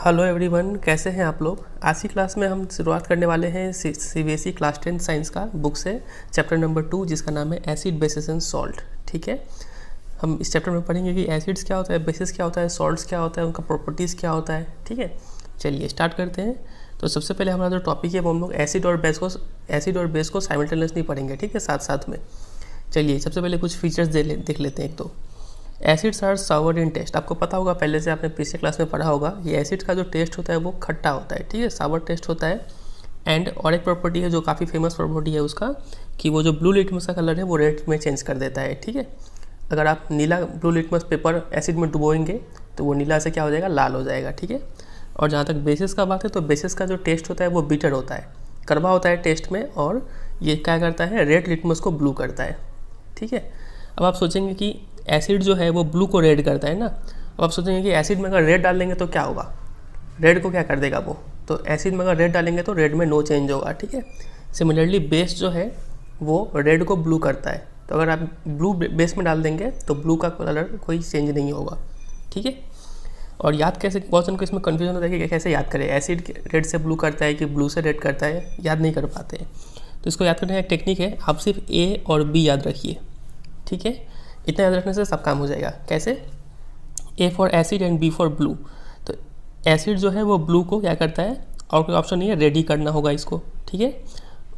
Hello everyone, कैसे हैं आप लोग। आज की क्लास में हम शुरुआत करने वाले हैं सीबीएसई क्लास 10 साइंस का बुक से चैप्टर नंबर 2, जिसका नाम है एसिड बेसिस एंड सॉल्ट। ठीक है, हम इस चैप्टर में पढ़ेंगे कि एसिड्स क्या होता है, बेसिस क्या होता है, सॉल्ट्स क्या होता है, उनका प्रॉपर्टीज़ क्या होता है। ठीक है, चलिए स्टार्ट करते हैं। तो सबसे पहले हमारा जो टॉपिक है वो हम लोग एसिड और बेस को साइमल्टेनियसली पढ़ेंगे। ठीक है, साथ साथ में। चलिए सबसे पहले कुछ फीचर्स देख लेते हैं। एक तो acids are sour in taste. आपको पता होगा, पहले से आपने पिछले क्लास में पढ़ा होगा, ये एसिड का जो टेस्ट होता है वो खट्टा होता है। ठीक है, सावर टेस्ट होता है। एंड और एक प्रॉपर्टी है जो काफ़ी फेमस प्रॉपर्टी है उसका, कि वो जो ब्लू लिटमस का कलर है वो रेड में चेंज कर देता है। ठीक है, अगर आप नीला ब्लू लिटमस पेपर एसिड में डुबोएंगे तो वो नीला से क्या हो जाएगा, लाल हो जाएगा। ठीक है, और जहाँ तक बेसिस का बात है तो बेसिस का जो टेस्ट होता है वो बिटर होता है, कड़वा होता है टेस्ट में, और ये क्या करता है, रेड लिटमस को ब्लू करता है। ठीक है, अब आप सोचेंगे कि एसिड जो है वो ब्लू को रेड करता है ना। अब आप सोचेंगे कि एसिड में अगर रेड डाल देंगे तो क्या होगा, रेड को क्या कर देगा वो। तो एसिड में अगर रेड डालेंगे तो रेड में नो चेंज होगा। ठीक है, सिमिलरली बेस जो है वो रेड को ब्लू करता है। तो अगर आप ब्लू बेस में डाल देंगे तो ब्लू का कलर कोई चेंज नहीं होगा। ठीक है, और याद कैसे, बहुत जन को इसमें कन्फ्यूजन होता है कि कैसे याद करें, एसिड रेड से ब्लू करता है कि ब्लू से रेड करता है, याद नहीं कर पाते हैं। तो इसको याद करने का एक टेक्निक है, आप सिर्फ ए और बी याद रखिए। ठीक है, इतना याद रखने से सब काम हो जाएगा। कैसे, A for acid and B for blue. तो एसिड जो है वो ब्लू को क्या करता है, और कोई ऑप्शन नहीं है, रेडी करना होगा इसको। ठीक है,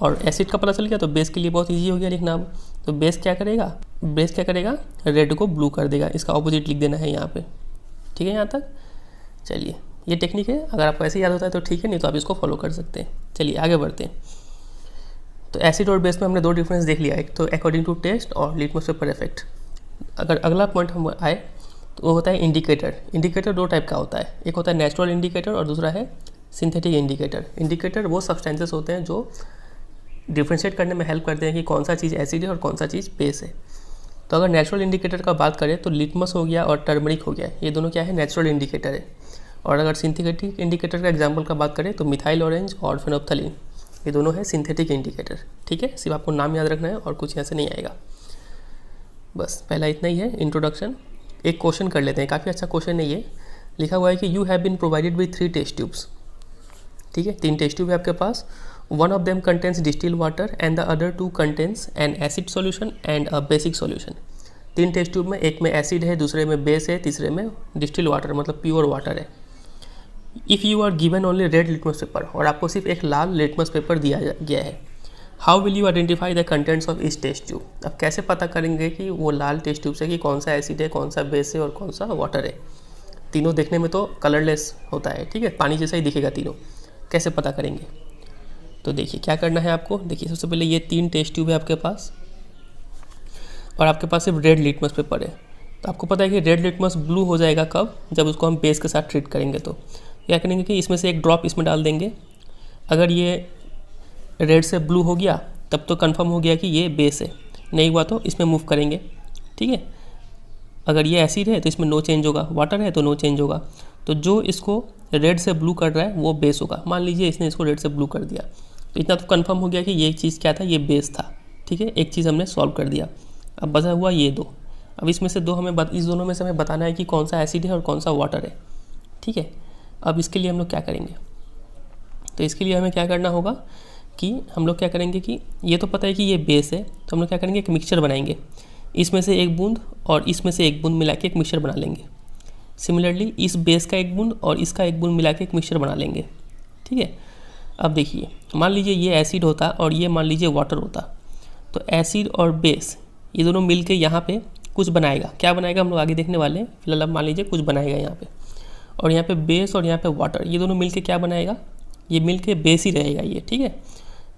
और एसिड का पता चल गया तो बेस के लिए बहुत इजी हो गया लिखना। अब तो बेस क्या करेगा, रेड को ब्लू कर देगा। इसका ऑपोजिट लिख देना है यहाँ पे। ठीक है, यहाँ तक। चलिए, ये टेक्निक है, अगर आपको ऐसे याद होता है तो ठीक है, नहीं तो आप इसको फॉलो कर सकते हैं। चलिए आगे बढ़ते हैं। तो एसिड और बेस में हमने दो डिफरेंस देख लिया, एक तो अकॉर्डिंग टू टेस्ट और लिटमस पेपर इफेक्ट। अगर अगला पॉइंट हम आए तो वो होता है इंडिकेटर। इंडिकेटर दो टाइप का होता है, एक होता है नेचुरल इंडिकेटर और दूसरा है सिंथेटिक इंडिकेटर। इंडिकेटर वो सब्सटेंसेस होते हैं जो डिफ्रेंशिएट करने में हेल्प करते हैं कि कौन सा चीज़ एसिड है और कौन सा चीज़ बेस है। तो अगर नेचुरल इंडिकेटर का बात करें तो लिटमस हो गया और टर्मरिक हो गया, ये दोनों क्या है, नेचुरल इंडिकेटर है। और अगर सिंथेटिक इंडिकेटर का एग्जाम्पल का बात करें तो मिथाइल ऑरेंज और फेनोप्थलीन, ये दोनों है सिंथेटिक इंडिकेटर। ठीक है, सिर्फ आपको नाम याद रखना है और कुछ यहाँ से नहीं आएगा। बस पहला इतना ही है इंट्रोडक्शन। एक क्वेश्चन कर लेते हैं, काफ़ी अच्छा क्वेश्चन है ये। लिखा हुआ है कि you have been provided with 3 test tubes. ठीक है, 3 टेस्ट ट्यूब है आपके पास। One of them contains distil water and the other 2 contains an acid solution and a basic solution. 3 test tube में एक में एसिड है, दूसरे में बेस है, तीसरे में डिस्टिल वाटर मतलब प्योर वाटर है। If you are given only red litmus paper, और आपको सिर्फ एक लाल लिटमस पेपर दिया गया है, how will you identify the contents of इस टेस्ट ट्यूब। अब कैसे पता करेंगे कि वो लाल टेस्ट ट्यूब से कि कौन सा एसिड है, कौन सा बेस है और कौन सा वाटर है। तीनों देखने में तो कलरलेस होता है। ठीक है, पानी जैसा ही दिखेगा तीनों, कैसे पता करेंगे। तो देखिए क्या करना है आपको। देखिए सबसे पहले ये 3 टेस्ट ट्यूब है आपके पास और आपके पास सिर्फ रेड लिटमस पेपर है। तो आपको पता है कि रेड लिटमस ब्लू हो जाएगा कब, जब उसको हम बेस के साथ ट्रीट करेंगे। तो क्या करेंगे कि इसमें से एक ड्रॉप इसमें डाल देंगे। अगर ये रेड से ब्लू हो गया तब तो कंफर्म हो गया कि ये बेस है, नहीं हुआ तो इसमें मूव करेंगे। ठीक है, अगर ये एसिड है तो इसमें नो चेंज होगा, वाटर है तो नो चेंज होगा। तो जो इसको रेड से ब्लू कर रहा है वो बेस होगा। मान लीजिए इसने इसको रेड से ब्लू कर दिया, तो इतना तो कंफर्म हो गया कि ये चीज़ क्या था, ये बेस था। ठीक है, एक चीज़ हमने सॉल्व कर दिया। अब बचा हुआ ये 2। अब इसमें से इस दोनों में से हमें बताना है कि कौन सा एसिड है और कौन सा वाटर है। ठीक है, अब इसके लिए हम लोग क्या करेंगे, तो इसके लिए हमें क्या करना होगा कि हम लोग क्या करेंगे कि ये तो पता है कि ये बेस है, तो हम लोग क्या करेंगे, एक मिक्सचर बनाएंगे। इसमें से एक बूंद और इसमें से एक बूंद मिला के एक मिक्सचर बना लेंगे। सिमिलरली इस बेस का एक बूंद और इसका एक बूंद मिला के एक मिक्सचर बना लेंगे। ठीक है, अब देखिए मान लीजिए ये एसिड होता और ये मान लीजिए वाटर होता, तो एसिड और बेस ये दोनों मिल के यहाँ पे कुछ बनाएगा। क्या बनाएगा हम लोग आगे देखने वाले हैं, फिलहाल अब मान लीजिए कुछ बनाएगा यहाँ पे, और यहाँ पे बेस और यहाँ पे वाटर ये दोनों मिल के क्या बनाएगा, ये मिल के बेस ही रहेगा ये। ठीक है,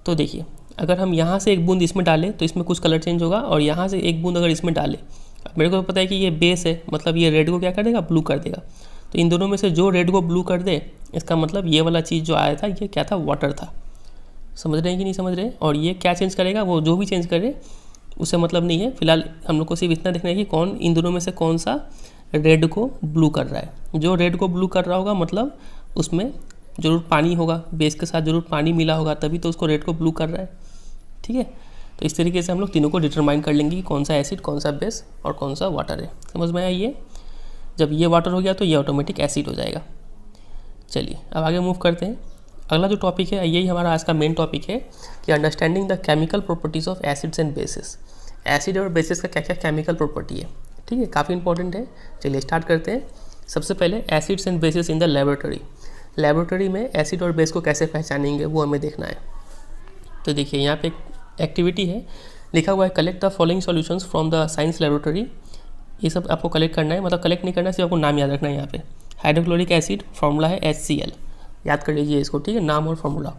तो देखिए अगर हम यहाँ से एक बूंद इसमें डालें तो इसमें कुछ कलर चेंज होगा, और यहाँ से एक बूंद अगर इसमें डालें, अब मेरे को पता है कि ये बेस है, मतलब ये रेड को क्या कर देगा, ब्लू कर देगा। तो इन दोनों में से जो रेड को ब्लू कर दे, इसका मतलब ये वाला चीज़ जो आया था ये क्या था, वाटर था। समझ रहे हैं कि नहीं समझ रहे हैं। और ये क्या चेंज करेगा, वो जो भी चेंज करे उससे मतलब नहीं है। फिलहाल हम लोग को सिर्फ इतना देखना है कि कौन इन दोनों में से कौन सा रेड को ब्लू कर रहा है। जो रेड को ब्लू कर रहा होगा मतलब उसमें ज़रूर पानी होगा, बेस के साथ ज़रूर पानी मिला होगा, तभी तो उसको रेड को ब्लू कर रहा है। ठीक है, तो इस तरीके से हम लोग तीनों को डिटरमाइन कर लेंगे कि कौन सा एसिड, कौन सा बेस और कौन सा वाटर है। समझ में आया ये। जब ये वाटर हो गया तो ये ऑटोमेटिक एसिड हो जाएगा। चलिए अब आगे मूव करते हैं। अगला जो टॉपिक है यही हमारा आज का मेन टॉपिक है कि understanding the chemical properties of acids and bases. Acid और बेसिस का क्या क्या केमिकल प्रॉपर्टी है, ठीक है, काफ़ी इंपॉर्टेंट है। चलिए स्टार्ट करते हैं। सबसे पहले acids and bases in the laboratory. Laboratory में एसिड और बेस को कैसे पहचानेंगे वो हमें देखना है। तो देखिए यहाँ पे एक एक्टिविटी है, लिखा हुआ है collect the following solutions from the science laboratory. ये सब आपको कलेक्ट करना है, मतलब कलेक्ट नहीं करना, सिर्फ आपको नाम याद रखना है। यहाँ पे हाइड्रोक्लोरिक एसिड फॉर्मूला है HCl, याद कर लीजिए इसको, ठीक है, नाम और फार्मूला।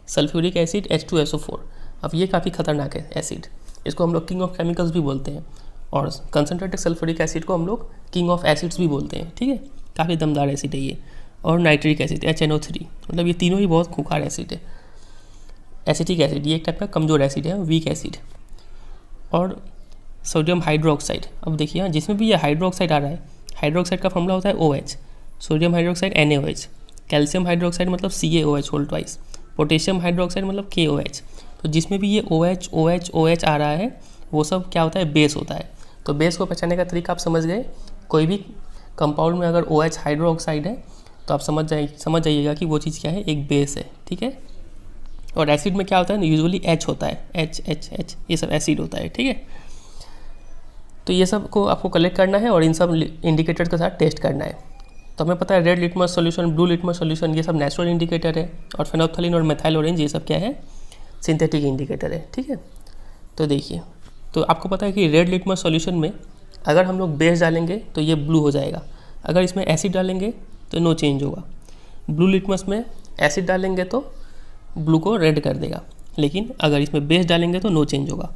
Sulphuric acid H2SO4। अब ये काफ़ी खतरनाक है एसिड, इसको हम लोग किंग ऑफ केमिकल्स भी बोलते हैं, और कंसनट्रेटेड सल्फ्यूरिक एसिड को हम लोग किंग ऑफ एसिड्स भी बोलते हैं, ठीक है, काफ़ी दमदार एसिड है ये। और नाइट्रिक एसिड HNO3, मतलब ये तीनों ही बहुत खूंखार एसिड है। एसिटिक एसिड ये एक टाइप का कमज़ोर एसिड है, वीक एसिड। और सोडियम हाइड्रोक्साइड, अब देखिए यहाँ जिसमें भी ये हाइड्रोक्साइड आ रहा है, हाइड्रोक्साइड का फॉर्मूला होता है OH, sodium hydroxide NaOH, calcium hydroxide मतलब CaOH whole twice, potassium hydroxide मतलब KOH। तो जिसमें भी ये OH OH OH आ रहा है वो सब क्या होता है, बेस होता है। तो बेस को पहचानने का तरीका आप समझ गए। कोई भी कंपाउंड में अगर OH हाइड्रोक्साइड है तो आप समझ जाइएगा कि वो चीज़ क्या है, एक बेस है, ठीक है। और एसिड में क्या होता है, यूजुअली H होता है, H ये सब एसिड होता है, ठीक है। तो ये सब को आपको कलेक्ट करना है और इन सब इंडिकेटर्स के साथ टेस्ट करना है। तो हमें पता है red litmus solution, blue litmus solution ये सब नेचुरल इंडिकेटर है, और फेनोल्फथलीन और मेथाइल ऑरेंज ये सब क्या है, सिंथेटिक इंडिकेटर है, ठीक है। तो देखिए, तो आपको पता है कि रेड लिटमस सॉल्यूशन में अगर हम लोग बेस डालेंगे तो ये ब्लू हो जाएगा, अगर इसमें एसिड डालेंगे तो नो चेंज होगा। ब्लू लिटमस में एसिड डालेंगे तो ब्लू को रेड कर देगा, लेकिन अगर इसमें बेस डालेंगे तो नो चेंज होगा।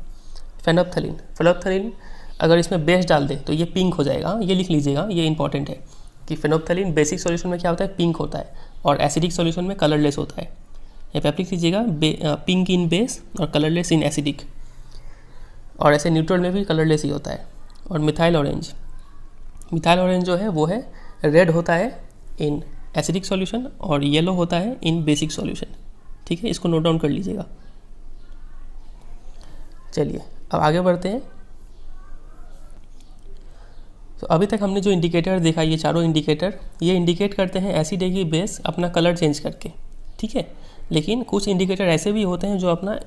फेनोल्फथलीन अगर इसमें बेस डाल दे तो ये पिंक हो जाएगा, ये लिख लीजिएगा, ये इंपॉर्टेंट है कि फेनोल्फथलीन बेसिक सॉल्यूशन में क्या होता है, पिंक होता है, और एसिडिक सॉल्यूशन में कलरलेस होता है। यहाँ पे आप लिख लीजिएगा पिंक इन बेस और कलरलेस इन एसिडिक, और ऐसे न्यूट्रल में भी कलरलेस ही होता है। और मिथाइल ऑरेंज जो है वो है रेड होता है इन एसिडिक सॉल्यूशन और येलो होता है इन बेसिक सॉल्यूशन, ठीक है, इसको नोट डाउन कर लीजिएगा। चलिए अब आगे बढ़ते हैं। तो अभी तक हमने जो इंडिकेटर देखा, ये चारों इंडिकेटर ये इंडिकेट करते हैं एसिड है कि बेस अपना कलर चेंज करके, ठीक है। लेकिन कुछ इंडिकेटर ऐसे भी होते हैं जो अपना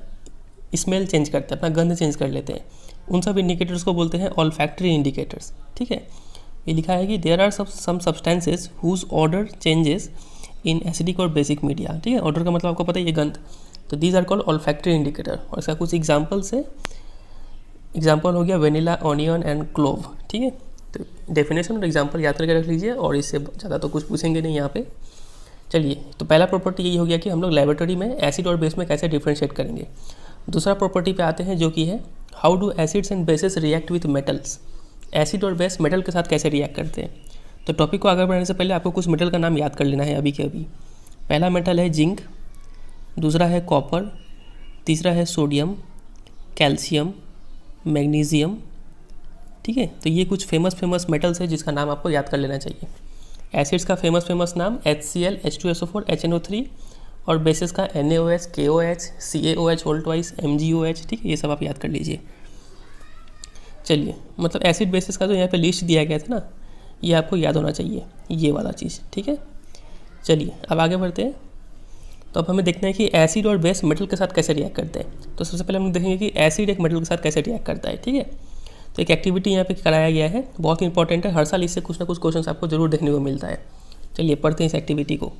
स्मेल चेंज करते हैं, अपना गंध चेंज कर लेते हैं। उन सब इंडिकेटर्स को बोलते हैं ऑल्फैक्टरी इंडिकेटर्स, ठीक है। ये लिखा है कि there are some substances whose odour changes in acidic और बेसिक मीडिया, ठीक है। ऑर्डर का मतलब आपको पता है, ये गंध। तो these are called olfactory indicator, और इसका कुछ एग्जाम्पल्स है। एग्जाम्पल हो गया वेनिला, ऑनियन एंड क्लोव, ठीक है। तो डेफिनेशन और एग्जाम्पल याद करके रख लीजिए, और इससे ज़्यादा तो कुछ पूछेंगे नहीं यहाँ पे। चलिए, तो पहला प्रॉपर्टी यही हो गया कि हम लोग लेबोरेटरी में एसिड और बेस में कैसे डिफ्रेंशिएट करेंगे। दूसरा प्रॉपर्टी पे आते हैं जो कि है how do acids and bases react with metals. Acid और बेस मेटल के साथ कैसे रिएक्ट करते हैं। तो टॉपिक को आगे बढ़ने से पहले आपको कुछ मेटल का नाम याद कर लेना है अभी के अभी। पहला मेटल है जिंक, दूसरा है कॉपर, तीसरा है सोडियम, कैल्शियम, मैग्नीशियम, ठीक है। तो ये कुछ फेमस मेटल्स है जिसका नाम आपको याद कर लेना चाहिए। एसिड्स का फेमस नाम HCl, H2SO4, HNO3, और बेसिस का NaOH, KOH, CaOH whole twice, MgOH, ठीक है, ये सब आप याद कर लीजिए। चलिए, मतलब एसिड बेसिस का जो यहाँ पे लिस्ट दिया गया था ना, ये आपको याद होना चाहिए, ये वाला चीज़, ठीक है। चलिए अब आगे बढ़ते हैं। तो अब हमें देखना है कि एसिड और बेस मेटल के साथ कैसे रिएक्ट करते हैं। तो सबसे पहले हम देखेंगे कि एसिड एक मेटल के साथ कैसे रिएक्ट करता है, ठीक है। तो एक एक्टिविटी यहाँ पे कराया गया है, बहुत इंपॉर्टेंट है, हर साल इससे कुछ ना कुछ क्वेश्चन आपको जरूर देखने को मिलता है। चलिए पढ़ते हैं इस एक्टिविटी को।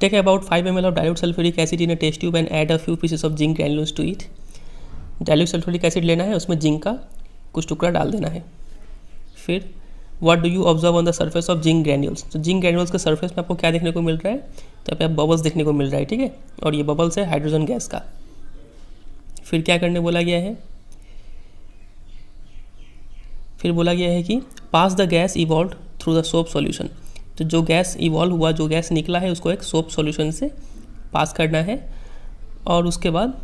Take about 5 ml of dilute sulphuric acid in a test tube and add a few pieces of zinc granules to it. Dilute sulphuric acid लेना है, उसमें जिंक का कुछ टुकड़ा डाल देना है। फिर what do you observe on the surface of zinc granules. तो जिंक ग्रैन्यूल्स के सर्फेस में आपको क्या देखने को मिल रहा है, तो यहाँ पे बबल्स देखने को मिल रहा है, ठीक है। और ये बबल्स है हाइड्रोजन गैस का। फिर क्या करने बोला गया है, फिर बोला गया है कि pass the gas evolve through the soap solution. तो जो गैस इवॉल्व हुआ, जो गैस निकला है, उसको एक सोप सॉल्यूशन से पास करना है। और उसके बाद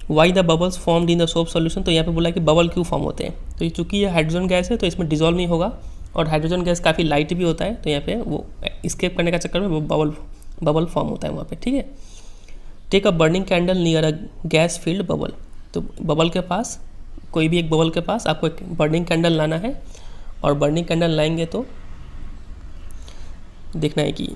why the bubbles formed in the soap solution. तो यहाँ पे बोला कि बबल क्यों फॉर्म होते हैं। तो ये चूँकि ये हाइड्रोजन गैस है तो इसमें डिजॉल्व नहीं होगा, और हाइड्रोजन गैस काफ़ी लाइट भी होता है, तो यहाँ पे वो स्केप करने का चक्कर में वो बबल फॉर्म होता है वहाँ पे, ठीक है। Take a burning candle near a gas filled bubble. तो बबल के पास, कोई भी एक बबल के पास आपको एक बर्निंग कैंडल लाना है, और बर्निंग कैंडल लाएंगे तो देखना है कि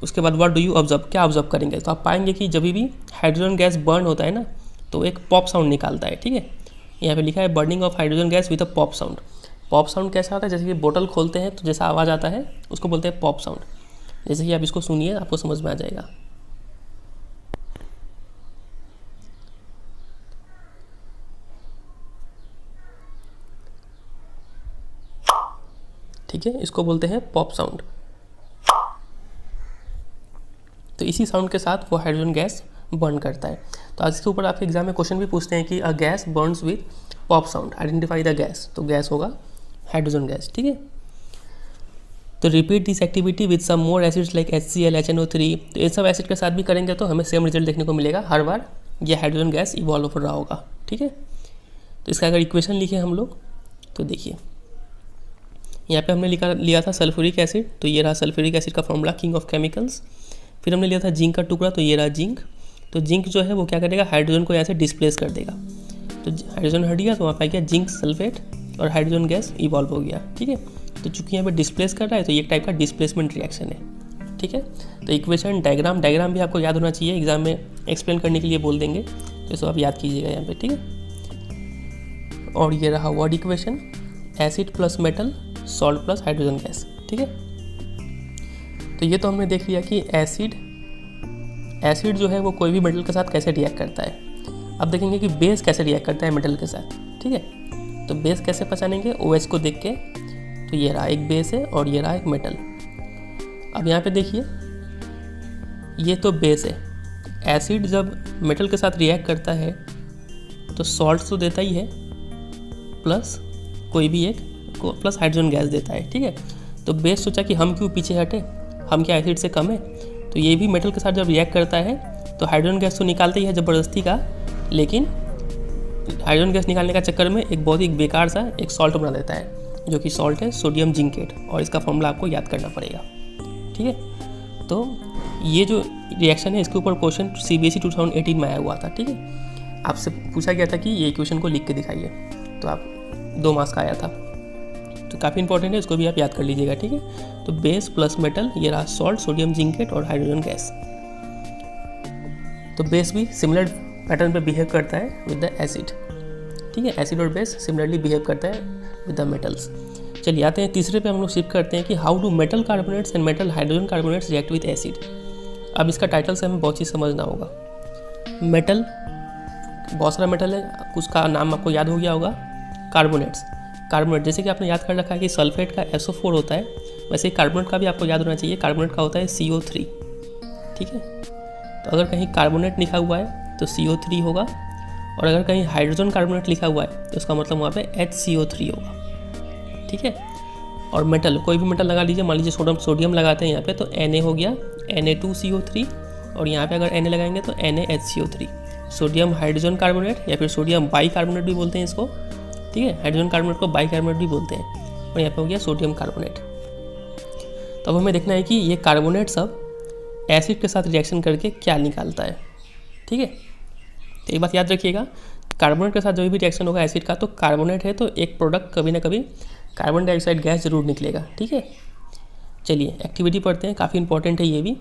उसके बाद व्हाट डू यू ऑब्जर्व, क्या ऑब्जर्व करेंगे, तो आप पाएंगे कि जब भी हाइड्रोजन गैस बर्न होता है ना तो एक पॉप साउंड निकालता है, ठीक है। यहाँ पे लिखा है burning of hydrogen gas with a pop sound. Pop sound कैसा आता है, जैसे कि बोतल खोलते हैं तो जैसा आवाज़ आता है उसको बोलते हैं पॉप साउंड। जैसे कि आप इसको सुनिए, आपको समझ में आ जाएगा। ठीक है, इसको बोलते हैं पॉप साउंड। तो इसी साउंड के साथ वो हाइड्रोजन गैस बर्न करता है। तो आज इसके ऊपर आपके एग्जाम में क्वेश्चन भी पूछते हैं कि a gas burns with pop sound, identify the gas. तो गैस होगा हाइड्रोजन गैस, ठीक है। तो repeat this activity with some more acids like HCl, HNO3। तो ये सब एसिड के साथ भी करेंगे तो हमें सेम रिजल्ट देखने को मिलेगा, हर बार ये हाइड्रोजन गैस इवॉल्व हो रहा होगा, ठीक है। तो इसका अगर इक्वेशन लिखे हम लोग तो देखिए, यहाँ पे हमने लिया था सल्फ्यूरिक एसिड, तो ये रहा सल्फ्यूरिक एसिड का फॉर्मूला, किंग ऑफ केमिकल्स। फिर हमने लिया था जिंक का टुकड़ा, तो ये रहा जिंक। तो जिंक जो है वो क्या करेगा, हाइड्रोजन को यहाँ से डिस्प्लेस कर देगा। तो हाइड्रोजन हट गया तो वहाँ पर गया जिंक सल्फेट और हाइड्रोजन गैस इवॉल्व हो गया, ठीक है। तो चूंकि यहाँ पे डिस्प्लेस कर रहा है तो ये एक टाइप का डिस्प्लेसमेंट रिएक्शन है, ठीक है। तो इक्वेशन डायग्राम भी आपको याद होना चाहिए, एग्जाम में एक्सप्लेन करने के लिए बोल देंगे, तो इसको आप याद कीजिएगा यहाँ पे, ठीक है। और ये रहा word equation, acid plus metal, salt plus hydrogen gas, ठीक है। तो ये तो हमने देख लिया कि एसिड जो है वो कोई भी मेटल के साथ कैसे रिएक्ट करता है। अब देखेंगे कि बेस कैसे रिएक्ट करता है मेटल के साथ, ठीक है। तो बेस कैसे पहचानेंगे, OH को देख के। तो ये रहा एक बेस है और ये रहा एक मेटल। अब यहाँ पे देखिए, ये तो बेस है। एसिड जब मेटल के साथ रिएक्ट करता है तो सॉल्ट तो देता ही है, प्लस कोई भी एक प्लस हाइड्रोजन गैस देता है, ठीक है। तो बेस सोचा कि हम क्यों पीछे हटे, हम क्या एसिड से कम है। तो ये भी मेटल के साथ जब रिएक्ट करता है तो हाइड्रोजन गैस तो निकालता ही है ज़बरदस्ती का, लेकिन हाइड्रोजन गैस निकालने का चक्कर में एक बहुत ही बेकार सा एक सॉल्ट बना देता है, जो कि सॉल्ट है सोडियम जिंकेट, और इसका फॉर्मूला आपको याद करना पड़ेगा, ठीक है। तो ये जो रिएक्शन है इसके ऊपर क्वेश्चन CBSE 2018 में आया हुआ था, ठीक है। आपसे पूछा गया था कि ये इक्वेशन को लिख के दिखाइए, तो आप 2 मार्क्स का आया था, तो काफ़ी इंपॉर्टेंट है, इसको भी आप याद कर लीजिएगा, ठीक है। तो बेस प्लस मेटल, ये रहा सॉल्ट, सोडियम जिंकेट और हाइड्रोजन गैस। तो बेस भी सिमिलर पैटर्न पे बिहेव करता है विद द एसिड, ठीक है। एसिड और बेस सिमिलरली बिहेव करता है विद द मेटल्स। चलिए आते हैं तीसरे पे, हम लोग शिफ्ट करते हैं कि how do metal carbonates and metal hydrogen carbonates react with acid. अब इसका टाइटल से हमें बहुत चीज़ समझना होगा। मेटल, बहुत सारा मेटल है, उसका नाम आपको याद हो गया होगा, कार्बोनेट्स। कार्बोनेट जैसे कि आपने याद कर रखा है कि सल्फेट का SO4 होता है, वैसे ही कार्बोनेट का भी आपको याद होना चाहिए, कार्बोनेट का होता है CO3, ठीक है। तो अगर कहीं कार्बोनेट लिखा हुआ है तो CO3 होगा, और अगर कहीं हाइड्रोजन कार्बोनेट लिखा हुआ है तो उसका मतलब वहाँ पे HCO3 होगा, ठीक है। और मेटल, कोई भी मेटल लगा लीजिए, मान लीजिए सोडियम लगाते हैं यहाँ पे, तो Na हो गया Na2CO3, और यहाँ पे अगर Na लगाएंगे तो NaHCO3। सोडियम हाइड्रोजन कार्बोनेट या फिर सोडियम बाई कार्बोनेट भी बोलते हैं इसको, ठीक है। हाइड्रोजन कार्बोनेट को बाई कार्बोनेट भी बोलते हैं, और यहाँ पे हो गया सोडियम कार्बोनेट। तो अब हमें देखना है कि ये कार्बोनेट सब एसिड के साथ रिएक्शन करके क्या निकालता है, ठीक है। तो एक बात याद रखिएगा, कार्बोनेट के साथ जो भी रिएक्शन होगा एसिड का, तो कार्बोनेट है तो एक प्रोडक्ट कभी ना कभी कार्बन डाइऑक्साइड गैस जरूर निकलेगा, ठीक है। चलिए एक्टिविटी पढ़ते हैं, काफ़ी इंपॉर्टेंट है ये भी।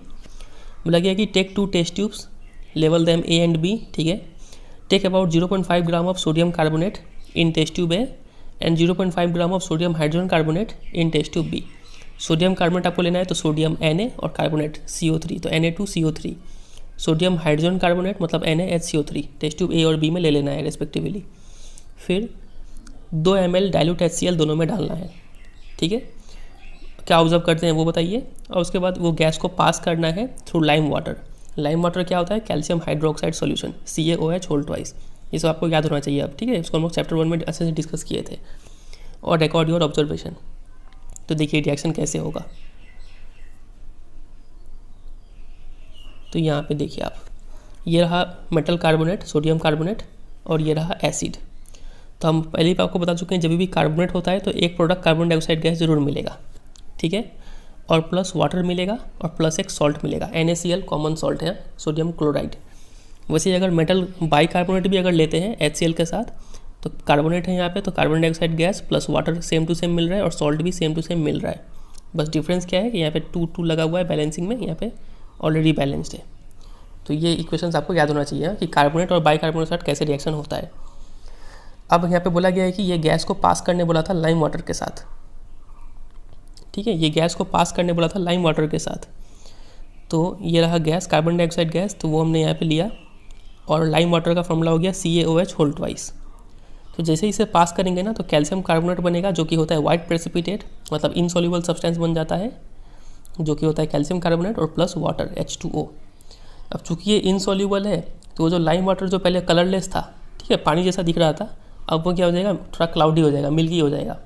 बोला गया कि टेक 2 टेस्ट ट्यूब्स, लेवल देम A and B, ठीक है। Take about 0.5 gram of sodium carbonate in test tube A and 0.5 gram of sodium hydrogen carbonate in test tube B। Sodium carbonate आपको लेना है तो सोडियम Na और carbonate CO3, तो Na2CO3। Sodium hydrogen carbonate मतलब NaHCO3, test tube A और B में ले लेना है रेस्पेक्टिवली। फिर 2 ml डाइल्यूट HCl दोनों में डालना है, ठीक है। क्या ऑब्जर्व करते हैं वो बताइए। और उसके बाद वो गैस को पास करना है through lime water. Lime water क्या होता है, calcium hydroxide solution, CaOH whole twice. ये सब आपको याद होना चाहिए अब, ठीक है। इसको हम लोग चैप्टर 1 में अच्छे से डिस्कस किए थे। और रिकॉर्ड योर ऑब्जर्वेशन। तो देखिए रिएक्शन कैसे होगा। तो यहाँ पे देखिए आप, ये रहा मेटल कार्बोनेट, सोडियम कार्बोनेट, और ये रहा एसिड। तो हम पहले ही आपको बता चुके हैं, जब भी कार्बोनेट होता है तो एक प्रोडक्ट कार्बन डाइऑक्साइड गैस जरूर मिलेगा, ठीक है। और प्लस वाटर मिलेगा और प्लस एक सॉल्ट मिलेगा, NaCl कॉमन सॉल्ट है, सोडियम क्लोराइड। वैसे अगर मेटल बाई कार्बोनेट भी अगर लेते हैं HCl के साथ, तो कार्बोनेट है यहाँ पे, तो carbon dioxide gas plus water same to same मिल रहा है, और सॉल्ट भी सेम टू सेम मिल रहा है। बस डिफरेंस क्या है कि यहाँ पे 2 लगा हुआ है बैलेंसिंग में, यहाँ पे ऑलरेडी बैलेंस्ड है। तो ये इक्वेशंस आपको याद होना चाहिए कि कार्बोनेट और बाइकार्बोनेट के साथ कैसे रिएक्शन होता है। अब यहाँ पे बोला गया है कि ये गैस को पास करने बोला था लाइम वाटर के साथ, ठीक है, ये गैस को पास करने बोला था लाइम वाटर के साथ। तो ये रहा गैस, कार्बन डाइऑक्साइड गैस, तो वो हमने यहाँ पे लिया और लाइम वाटर का फॉर्मूला हो गया CaOH होल ट्वाइस। तो जैसे ही इसे पास करेंगे ना तो कैल्शियम कार्बोनेट बनेगा जो कि होता है वाइट प्रेसिपिटेट, मतलब इनसॉल्युबल सब्सटेंस बन जाता है जो कि होता है कैल्शियम कार्बोनेट और प्लस वाटर H2O। अब चूंकि ये इनसॉल्युबल है तो वो जो लाइम वाटर जो पहले कलरलेस था, ठीक है, पानी जैसा दिख रहा था, अब वो क्या हो जाएगा, थोड़ा क्लाउडी हो जाएगा, मिल्की हो जाएगा,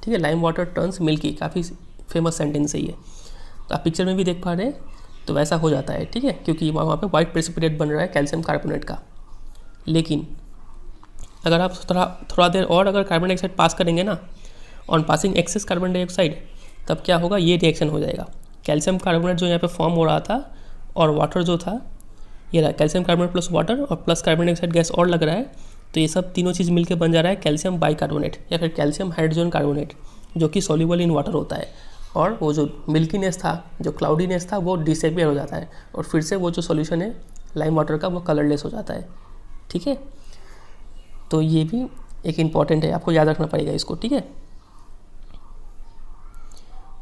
ठीक है। लाइम वाटर टर्न्स मिल्की, काफ़ी फेमस सेंटेंस है ये, तो आप पिक्चर में भी देख पा रहे हैं, तो वैसा हो जाता है, ठीक है, क्योंकि वहाँ पे वाइट प्रेसिपिटेट बन रहा है कैल्शियम कार्बोनेट का। लेकिन अगर आप थोड़ा देर और अगर कार्बन डाइऑक्साइड पास करेंगे ना, on passing excess carbon dioxide, तब क्या होगा, ये रिएक्शन हो जाएगा। कैल्शियम कार्बोनेट जो यहाँ पे फॉर्म हो रहा था और वाटर जो था, ये रहा कैल्शियम कार्बोनेट प्लस वाटर और प्लस कार्बन डाइऑक्साइड गैस और लग रहा है, तो ये सब तीनों चीज़ मिलकर बन जा रहा है कैल्शियम बाइकार्बोनेट या फिर कैल्शियम हाइड्रोजन कार्बोनेट, जो कि सॉल्युबल इन वाटर होता है। और वो जो मिल्कीनेस था, जो क्लाउडीनेस था, वो डिसअपियर हो जाता है और फिर से वो जो सॉल्यूशन है लाइम वाटर का वो कलरलेस हो जाता है, ठीक है। तो ये भी एक इम्पॉर्टेंट है, आपको याद रखना पड़ेगा इसको, ठीक है।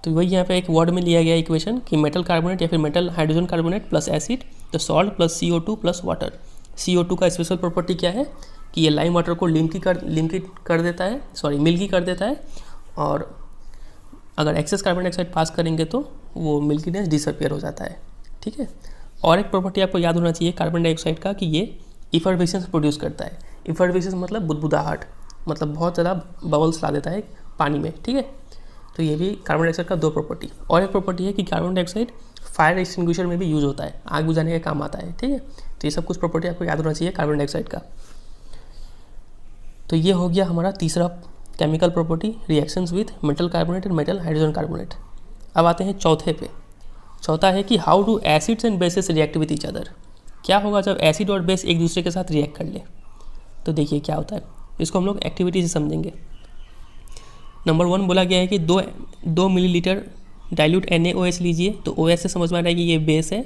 तो वही यहाँ पे एक वर्ड में लिया गया इक्वेशन कि मेटल कार्बोनेट या फिर metal hydrogen carbonate plus acid, तो salt plus CO2 plus water. CO2 का स्पेशल प्रॉपर्टी क्या है कि ये लाइम वाटर को मिल्की कर देता है, और अगर एक्सेस कार्बन डाइऑक्साइड पास करेंगे तो वो मिल्कीनेस डिसअपियर हो जाता है, ठीक है। और एक प्रॉपर्टी आपको याद होना चाहिए कार्बन डाइऑक्साइड का कि ये इफर्वेसेंस प्रोड्यूस करता है। इफर्वेसेंस मतलब बुदबुदाहट, मतलब बहुत ज़्यादा बबल्स ला देता है पानी में, ठीक है। तो ये भी कार्बन डाइऑक्साइड का दो प्रॉपर्टी। और एक प्रॉपर्टी है कि कार्बन डाइऑक्साइड फायर एक्सटिंग्विशर में भी यूज़ होता है, आग बुझाने के काम आता है, ठीक है। तो ये सब कुछ प्रॉपर्टी आपको याद होना चाहिए कार्बन डाइऑक्साइड का। तो ये हो गया हमारा तीसरा chemical property, reactions with metal carbonate and metal hydrogen carbonate. अब आते हैं चौथे पे। चौथा है कि how do acids and bases react with each other. क्या होगा जब एसिड और बेस एक दूसरे के साथ रिएक्ट कर ले। तो देखिए क्या होता है, इसको हम लोग एक्टिविटी से समझेंगे। नंबर 1 बोला गया है कि 2 मिलीलीटर डाइल्यूट NaOH लीजिए, तो OH से समझ में आ रहा है कि ये बेस है,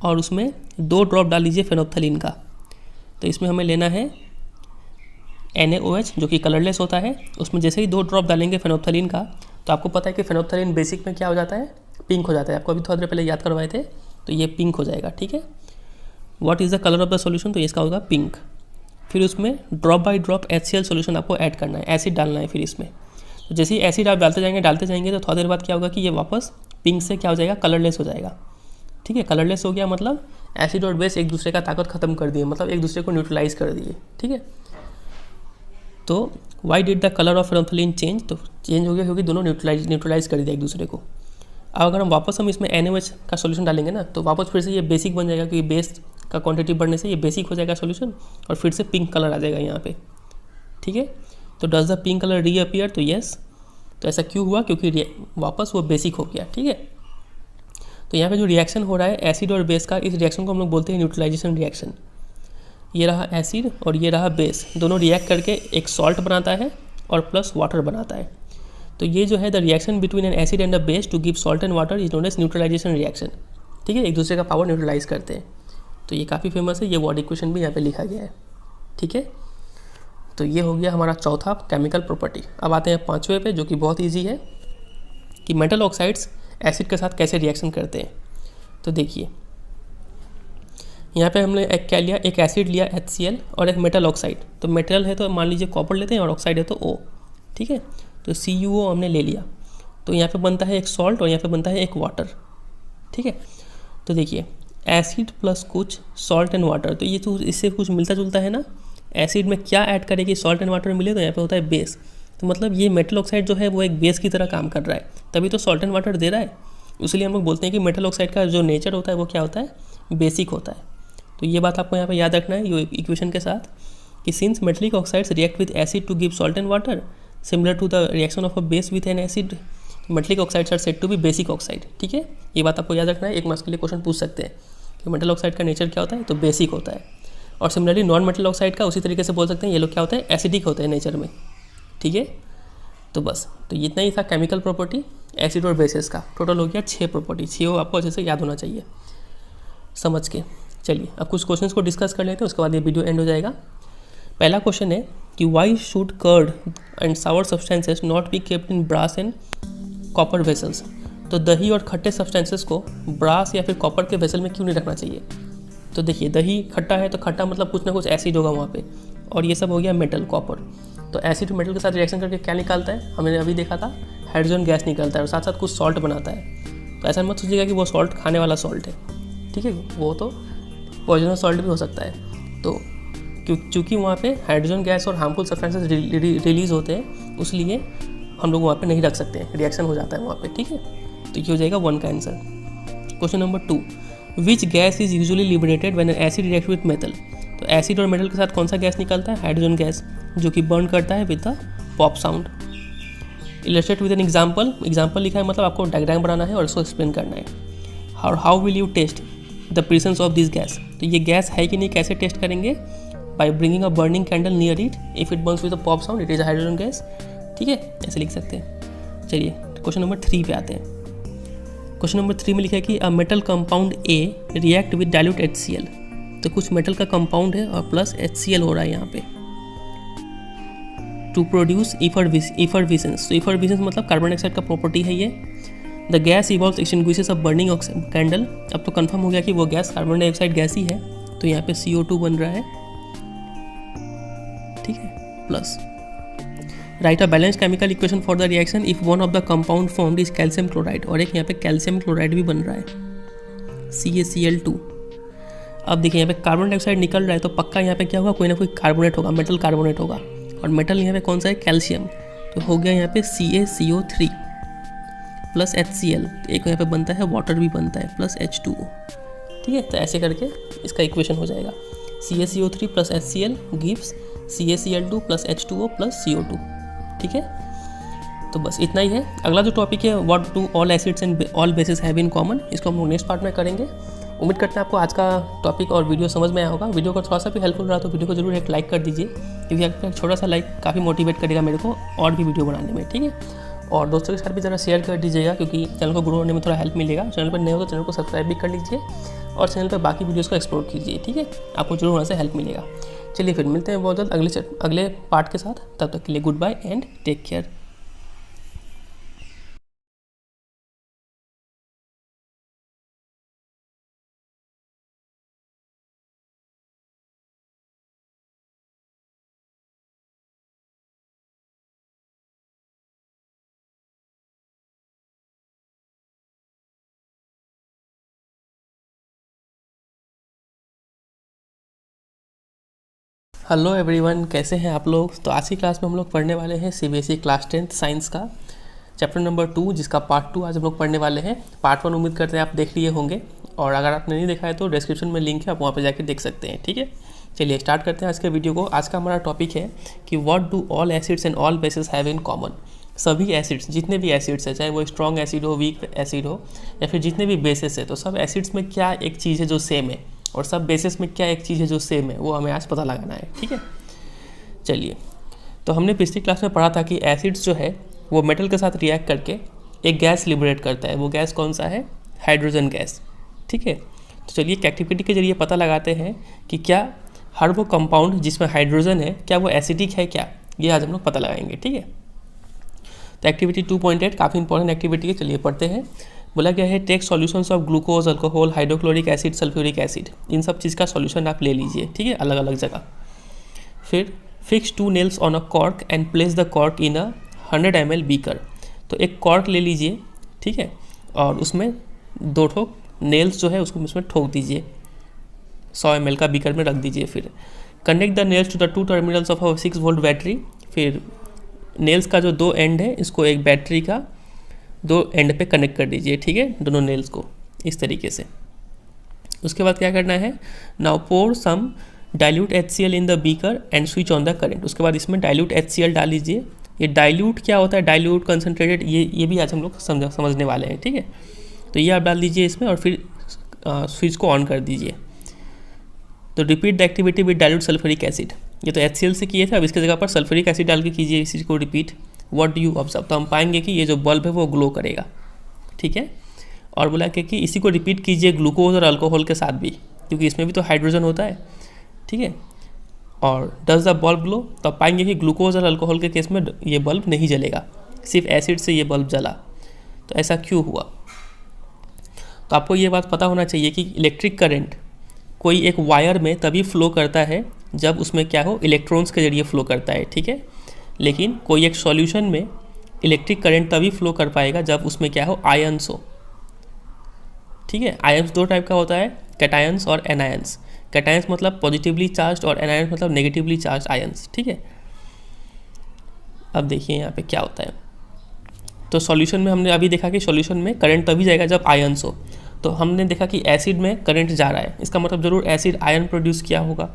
और उसमें 2 ड्रॉप डाल लीजिए फेनोप्थलीन का। तो इसमें हमें लेना है NaOH जो कि कलरलेस होता है, उसमें जैसे ही 2 ड्रॉप डालेंगे फेनोप्थलीन का, तो आपको पता है कि फेनोप्थलीन बेसिक में क्या हो जाता है, पिंक हो जाता है। आपको अभी थोड़ा देर पहले याद करवाए थे, तो ये पिंक हो जाएगा, ठीक है। What is the colour of the solution, तो इसका होगा पिंक। फिर उसमें drop by drop HCl solution आपको ऐड करना है, एसिड डालना है फिर इसमें। तो जैसे ही एसिड आप डालते जाएंगे तो थोड़ा देर बाद क्या होगा कि ये वापस पिंक से क्या हो जाएगा, कलरलेस हो जाएगा, ठीक है। कलरलेस हो गया मतलब एसिड और बेस एक दूसरे का ताकत खत्म कर दिए, मतलब एक दूसरे को न्यूट्रलाइज कर दिए, ठीक है। तो why did the colour of phenolphthalein change, तो चेंज हो गया क्योंकि दोनों न्यूट्रलाइज कर दिया एक दूसरे को। अब अगर हम इसमें NaOH का सॉल्यूशन डालेंगे ना, तो वापस फिर से ये बेसिक बन जाएगा, क्योंकि बेस का क्वांटिटी बढ़ने से ये बेसिक हो जाएगा सॉल्यूशन, और फिर से पिंक कलर आ जाएगा यहाँ पे, ठीक है। तो does the pink colour reappear, तो यस। तो ऐसा क्यों हुआ, क्योंकि वापस वो बेसिक हो गया, ठीक है। तो यहाँ पे जो रिएक्शन हो रहा है एसिड और बेस का, इस रिएक्शन को हम लोग बोलते हैं न्यूट्रलाइजेशन रिएक्शन। ये रहा एसिड और ये रहा बेस, दोनों रिएक्ट करके एक सॉल्ट बनाता है और प्लस वाटर बनाता है। तो ये जो है the reaction between an acid and a base to give salt and water is known as neutralisation reaction, ठीक है। एक दूसरे का पावर न्यूट्रलाइज करते हैं, तो ये काफ़ी फेमस है, ये वर्ड इक्वेशन भी यहाँ पे लिखा गया है, ठीक है। तो ये हो गया हमारा चौथा केमिकल प्रॉपर्टी। अब आते हैं 5वें पे, जो कि बहुत ईजी है कि मेटल ऑक्साइड्स एसिड के साथ कैसे रिएक्शन करते हैं। तो देखिए यहाँ पे हमने क्या लिया, एक एसिड लिया HCl और एक मेटल ऑक्साइड। तो मेटल है तो मान लीजिए कॉपर लेते हैं और ऑक्साइड है तो O, ठीक है। तो CuO हमने ले लिया, तो यहाँ पे बनता है एक सॉल्ट और यहाँ पे बनता है एक वाटर, ठीक है। तो देखिए एसिड प्लस कुछ सॉल्ट एंड वाटर, तो ये तो इससे कुछ मिलता जुलता है ना। एसिड में क्या ऐड करेगी, सॉल्ट एंड वाटर मिले, तो यहाँ पे होता है बेस। तो मतलब ये मेटल ऑक्साइड जो है वो एक बेस की तरह काम कर रहा है, तभी तो सॉल्ट एंड वाटर दे रहा है। इसलिए हम लोग बोलते हैं कि मेटल ऑक्साइड का जो नेचर होता है वो क्या होता है, बेसिक होता है। तो ये बात आपको यहाँ पे याद रखना है ये इक्वेशन के साथ कि since metallic oxides react with acid to give salt and water similar to the reaction of a base with an acid, metallic oxides are said to be basic oxide, ठीक है। ये बात आपको याद रखना है, एक मार्क्स के लिए क्वेश्चन पूछ सकते हैं कि मेटल ऑक्साइड का नेचर क्या होता है, तो बेसिक होता है। और सिमिलरली नॉन मेटल ऑक्साइड का उसी तरीके से बोल सकते हैं, ये लोग क्या होता है, एसिडिक होते हैं नेचर में, ठीक है। तो बस तो इतना ही था केमिकल प्रॉपर्टी एसिड और बेसिस का। टोटल हो गया 6 प्रॉपर्टी, 6 आपको अच्छे से याद होना चाहिए। समझ के। चलिए अब कुछ क्वेश्चंस को डिस्कस कर लेते हैं, उसके बाद ये वीडियो एंड हो जाएगा। पहला क्वेश्चन है कि why should curd and sour substances not be kept in brass and copper vessels. तो दही और खट्टे सब्सटेंसेस को ब्रास या फिर कॉपर के वेसल में क्यों नहीं रखना चाहिए। तो देखिए दही खट्टा है तो खट्टा मतलब कुछ ना कुछ एसिड होगा वहाँ पे, और ये सब हो गया मेटल कॉपर। तो एसिड मेटल के साथ रिएक्शन करके क्या निकालता है, हमने अभी देखा था हाइड्रोजन गैस निकलता है और साथ साथ कुछ सॉल्ट बनाता है। तो ऐसा मत सोचिएगा कि वो सॉल्ट खाने वाला सॉल्ट है, ठीक है, वो तो पॉइजनस सॉल्ट भी हो सकता है। तो चूँकि वहाँ पे हाइड्रोजन गैस और हार्मफुल सब्सटेंसेस रिलीज़ होते हैं, इसलिए हम लोग वहाँ पे नहीं रख सकते हैं, रिएक्शन हो जाता है वहाँ पे, ठीक है। तो ये हो जाएगा 1 का answer. Question number 2, which gas is usually liberated when an acid react with metal. तो एसिड और मेटल के साथ कौन सा गैस निकलता है, हाइड्रोजन गैस, जो कि बर्न करता है with the pop sound. Illustrate with an example लिखा है, मतलब आपको डायग्राम बनाना है और उसको एक्सप्लेन करना है। How will you test the presence of this gas. तो ये गैस है कि नहीं, कैसे टेस्ट करेंगे, by bringing a burning candle near it, if it burns with a pop sound it is a hydrogen gas, ठीक है, ऐसे लिख सकते हैं। चलिए क्वेश्चन नंबर 3 पे आते हैं। क्वेश्चन नंबर 3 में लिखा है कि a metal compound A react with dilute HCl। तो कुछ मेटल का कंपाउंड है और प्लस HCl हो रहा है यहाँ पे, टू प्रोड्यूस इफरविसेंस। तो इफरविसेंस मतलब कार्बन डाइऑक्साइड का प्रॉपर्टी है ये। The gas evolves extinguishes a burning candle. अब तो कंफर्म हो गया कि वो गैस कार्बन डाइऑक्साइड गैस ही है, तो यहाँ पे CO2 बन रहा है, ठीक है, plus right a balance chemical equation for the reaction if one of the compound formed is calcium chloride. और एक यहाँ पे कैल्शियम क्लोराइड भी बन रहा है, CaCl2। अब देखिए यहाँ पे कार्बन डाइऑक्साइड निकल रहा है, तो पक्का यहाँ पे क्या होगा, कोई ना कोई कार्बोनेट होगा, मेटल कार्बोनेट होगा, और मेटल यहाँ पे कौन सा है, कैल्शियम। तो हो गया यहाँ पे CaCO3 प्लस HCl। एक यहाँ पे बनता है वाटर भी बनता है, प्लस H2O, ठीक है। तो ऐसे करके इसका इक्वेशन हो जाएगा, CaCO3 plus HCl gives CaCl2 plus H2O plus CO2, ठीक है। तो बस इतना ही है। अगला जो टॉपिक है, what do all acids and all basis have in common, इसको हम लोग नेक्स्ट पार्ट में करेंगे। उम्मीद करते हैं आपको आज का टॉपिक और वीडियो समझ में आया होगा। वीडियो को थोड़ा सा भी हेल्पफुल रहा तो वीडियो को जरूर एक लाइक कर दीजिए, क्योंकि आपका एक छोटा सा लाइक काफ़ी मोटिवेट करेगा मेरे को और भी वीडियो बनाने में, ठीक है। और दोस्तों के साथ भी ज़रा शेयर कर दीजिएगा, क्योंकि चैनल को ग्रो होने में थोड़ा हेल्प मिलेगा। चैनल पर नए हो तो चैनल को सब्सक्राइब भी कर लीजिए और चैनल पर बाकी वीडियोज़ को एक्सप्लोर कीजिए, ठीक है, आपको जरूर वहाँ से हेल्प मिलेगा। चलिए फिर मिलते हैं बहुत जल्द अगले पार्ट के साथ। तब तक के लिए goodbye and take care. Hello everyone, कैसे हैं आप लोग। तो आज की क्लास में हम लोग पढ़ने वाले हैं CBSE क्लास 10th साइंस का चैप्टर नंबर 2, जिसका पार्ट 2 आज हम लोग पढ़ने वाले हैं। पार्ट 1 उम्मीद करते हैं आप देख लिए होंगे, और अगर आपने नहीं देखा है तो डिस्क्रिप्शन में लिंक है, आप वहाँ पर जाकर देख सकते हैं, ठीक है। चलिए स्टार्ट करते हैं आज के वीडियो को। आज का हमारा टॉपिक है कि what do all acids and all basis have in common. सभी एसिड्स, जितने भी एसिड्स है, चाहे वो स्ट्रॉन्ग एसिड हो, वीक एसिड हो, या फिर जितने भी बेसिस है, तो सब एसिड्स में क्या एक चीज़ है जो सेम है, और सब बेसिस में क्या एक चीज़ है जो सेम है, वो हमें आज पता लगाना है, ठीक है। चलिए, तो हमने पिछली क्लास में पढ़ा था कि एसिड्स जो है वो मेटल के साथ रिएक्ट करके एक गैस लिबरेट करता है। वो गैस कौन सा है, हाइड्रोजन गैस, ठीक है। तो चलिए एक एक्टिविटी के जरिए पता लगाते हैं कि क्या हर वो कंपाउंड जिसमें हाइड्रोजन है क्या वो एसिडिक है क्या, ये आज हम लोग पता लगाएंगे, ठीक है। तो एक्टिविटी 2.8 काफ़ी इंपॉर्टेंट एक्टिविटी है, चलिए पढ़ते हैं। बोला गया है take solutions of glucose, alcohol, hydrochloric acid, sulphuric acid. इन सब चीज़ का सॉल्यूशन आप ले लीजिए, ठीक है, अलग अलग जगह। फिर fix 2 nails on a cork and place the cork in a 100 ml beaker. तो एक कॉर्क ले लीजिए, ठीक है, और उसमें 2 ठोक नेल्स जो है उसको उसमें ठोक दीजिए, 100 ml का बीकर में रख दीजिए। फिर connect the nails to the 2 terminals of a 6 volt battery. फिर नेल्स का जो 2 एंड है इसको एक बैटरी का 2 एंड पे कनेक्ट कर दीजिए, ठीक है, दोनों नेल्स को इस तरीके से। उसके बाद क्या करना है, now pour some dilute HCl in the beaker and switch on the current. उसके बाद इसमें डाइल्यूट HCl डाल लीजिए। ये डाइल्यूट क्या होता है, डाइल्यूट कंसनट्रेटेड, ये भी आज हम लोग समझने वाले हैं, ठीक है। तो ये आप डाल दीजिए इसमें और फिर स्विच को ऑन कर दीजिए। तो repeat the activity with dilute sulphuric acid. ये तो HCl से किए थे, अब इसके जगह पर सल्फ्यूरिक एसिड डाल के कीजिए इसी को repeat. What do you observe, तो हम पाएंगे कि ये जो बल्ब है वो ग्लो करेगा, ठीक है। और बोला कि इसी को रिपीट कीजिए ग्लूकोज और अल्कोहल के साथ भी, क्योंकि इसमें भी तो हाइड्रोजन होता है, ठीक है। और डज द बल्ब ग्लो, तो आप पाएंगे कि ग्लूकोज और अल्कोहल के केस में ये बल्ब नहीं जलेगा, सिर्फ एसिड से ये बल्ब जला। तो ऐसा क्यों हुआ? तो आपको ये बात पता होना चाहिए कि इलेक्ट्रिक करंट कोई एक वायर में तभी फ्लो करता है जब उसमें क्या हो, इलेक्ट्रॉन्स के जरिए फ्लो करता है, ठीक है। लेकिन कोई एक सॉल्यूशन में इलेक्ट्रिक करंट तभी फ्लो कर पाएगा जब उसमें क्या हो, आयंस हो, ठीक है। आयंस दो टाइप का होता है, कैटायंस और एनायंस। कैटायंस मतलब पॉजिटिवली चार्ज और एनायंस मतलब नेगेटिवली चार्ज आयंस, ठीक है। अब देखिए यहाँ पे क्या होता है। तो सॉल्यूशन में हमने अभी देखा कि सॉल्यूशन में करंट तभी जाएगा जब आयंस हो। तो हमने देखा कि एसिड में करंट जा रहा है, इसका मतलब ज़रूर एसिड आयन प्रोड्यूस किया होगा।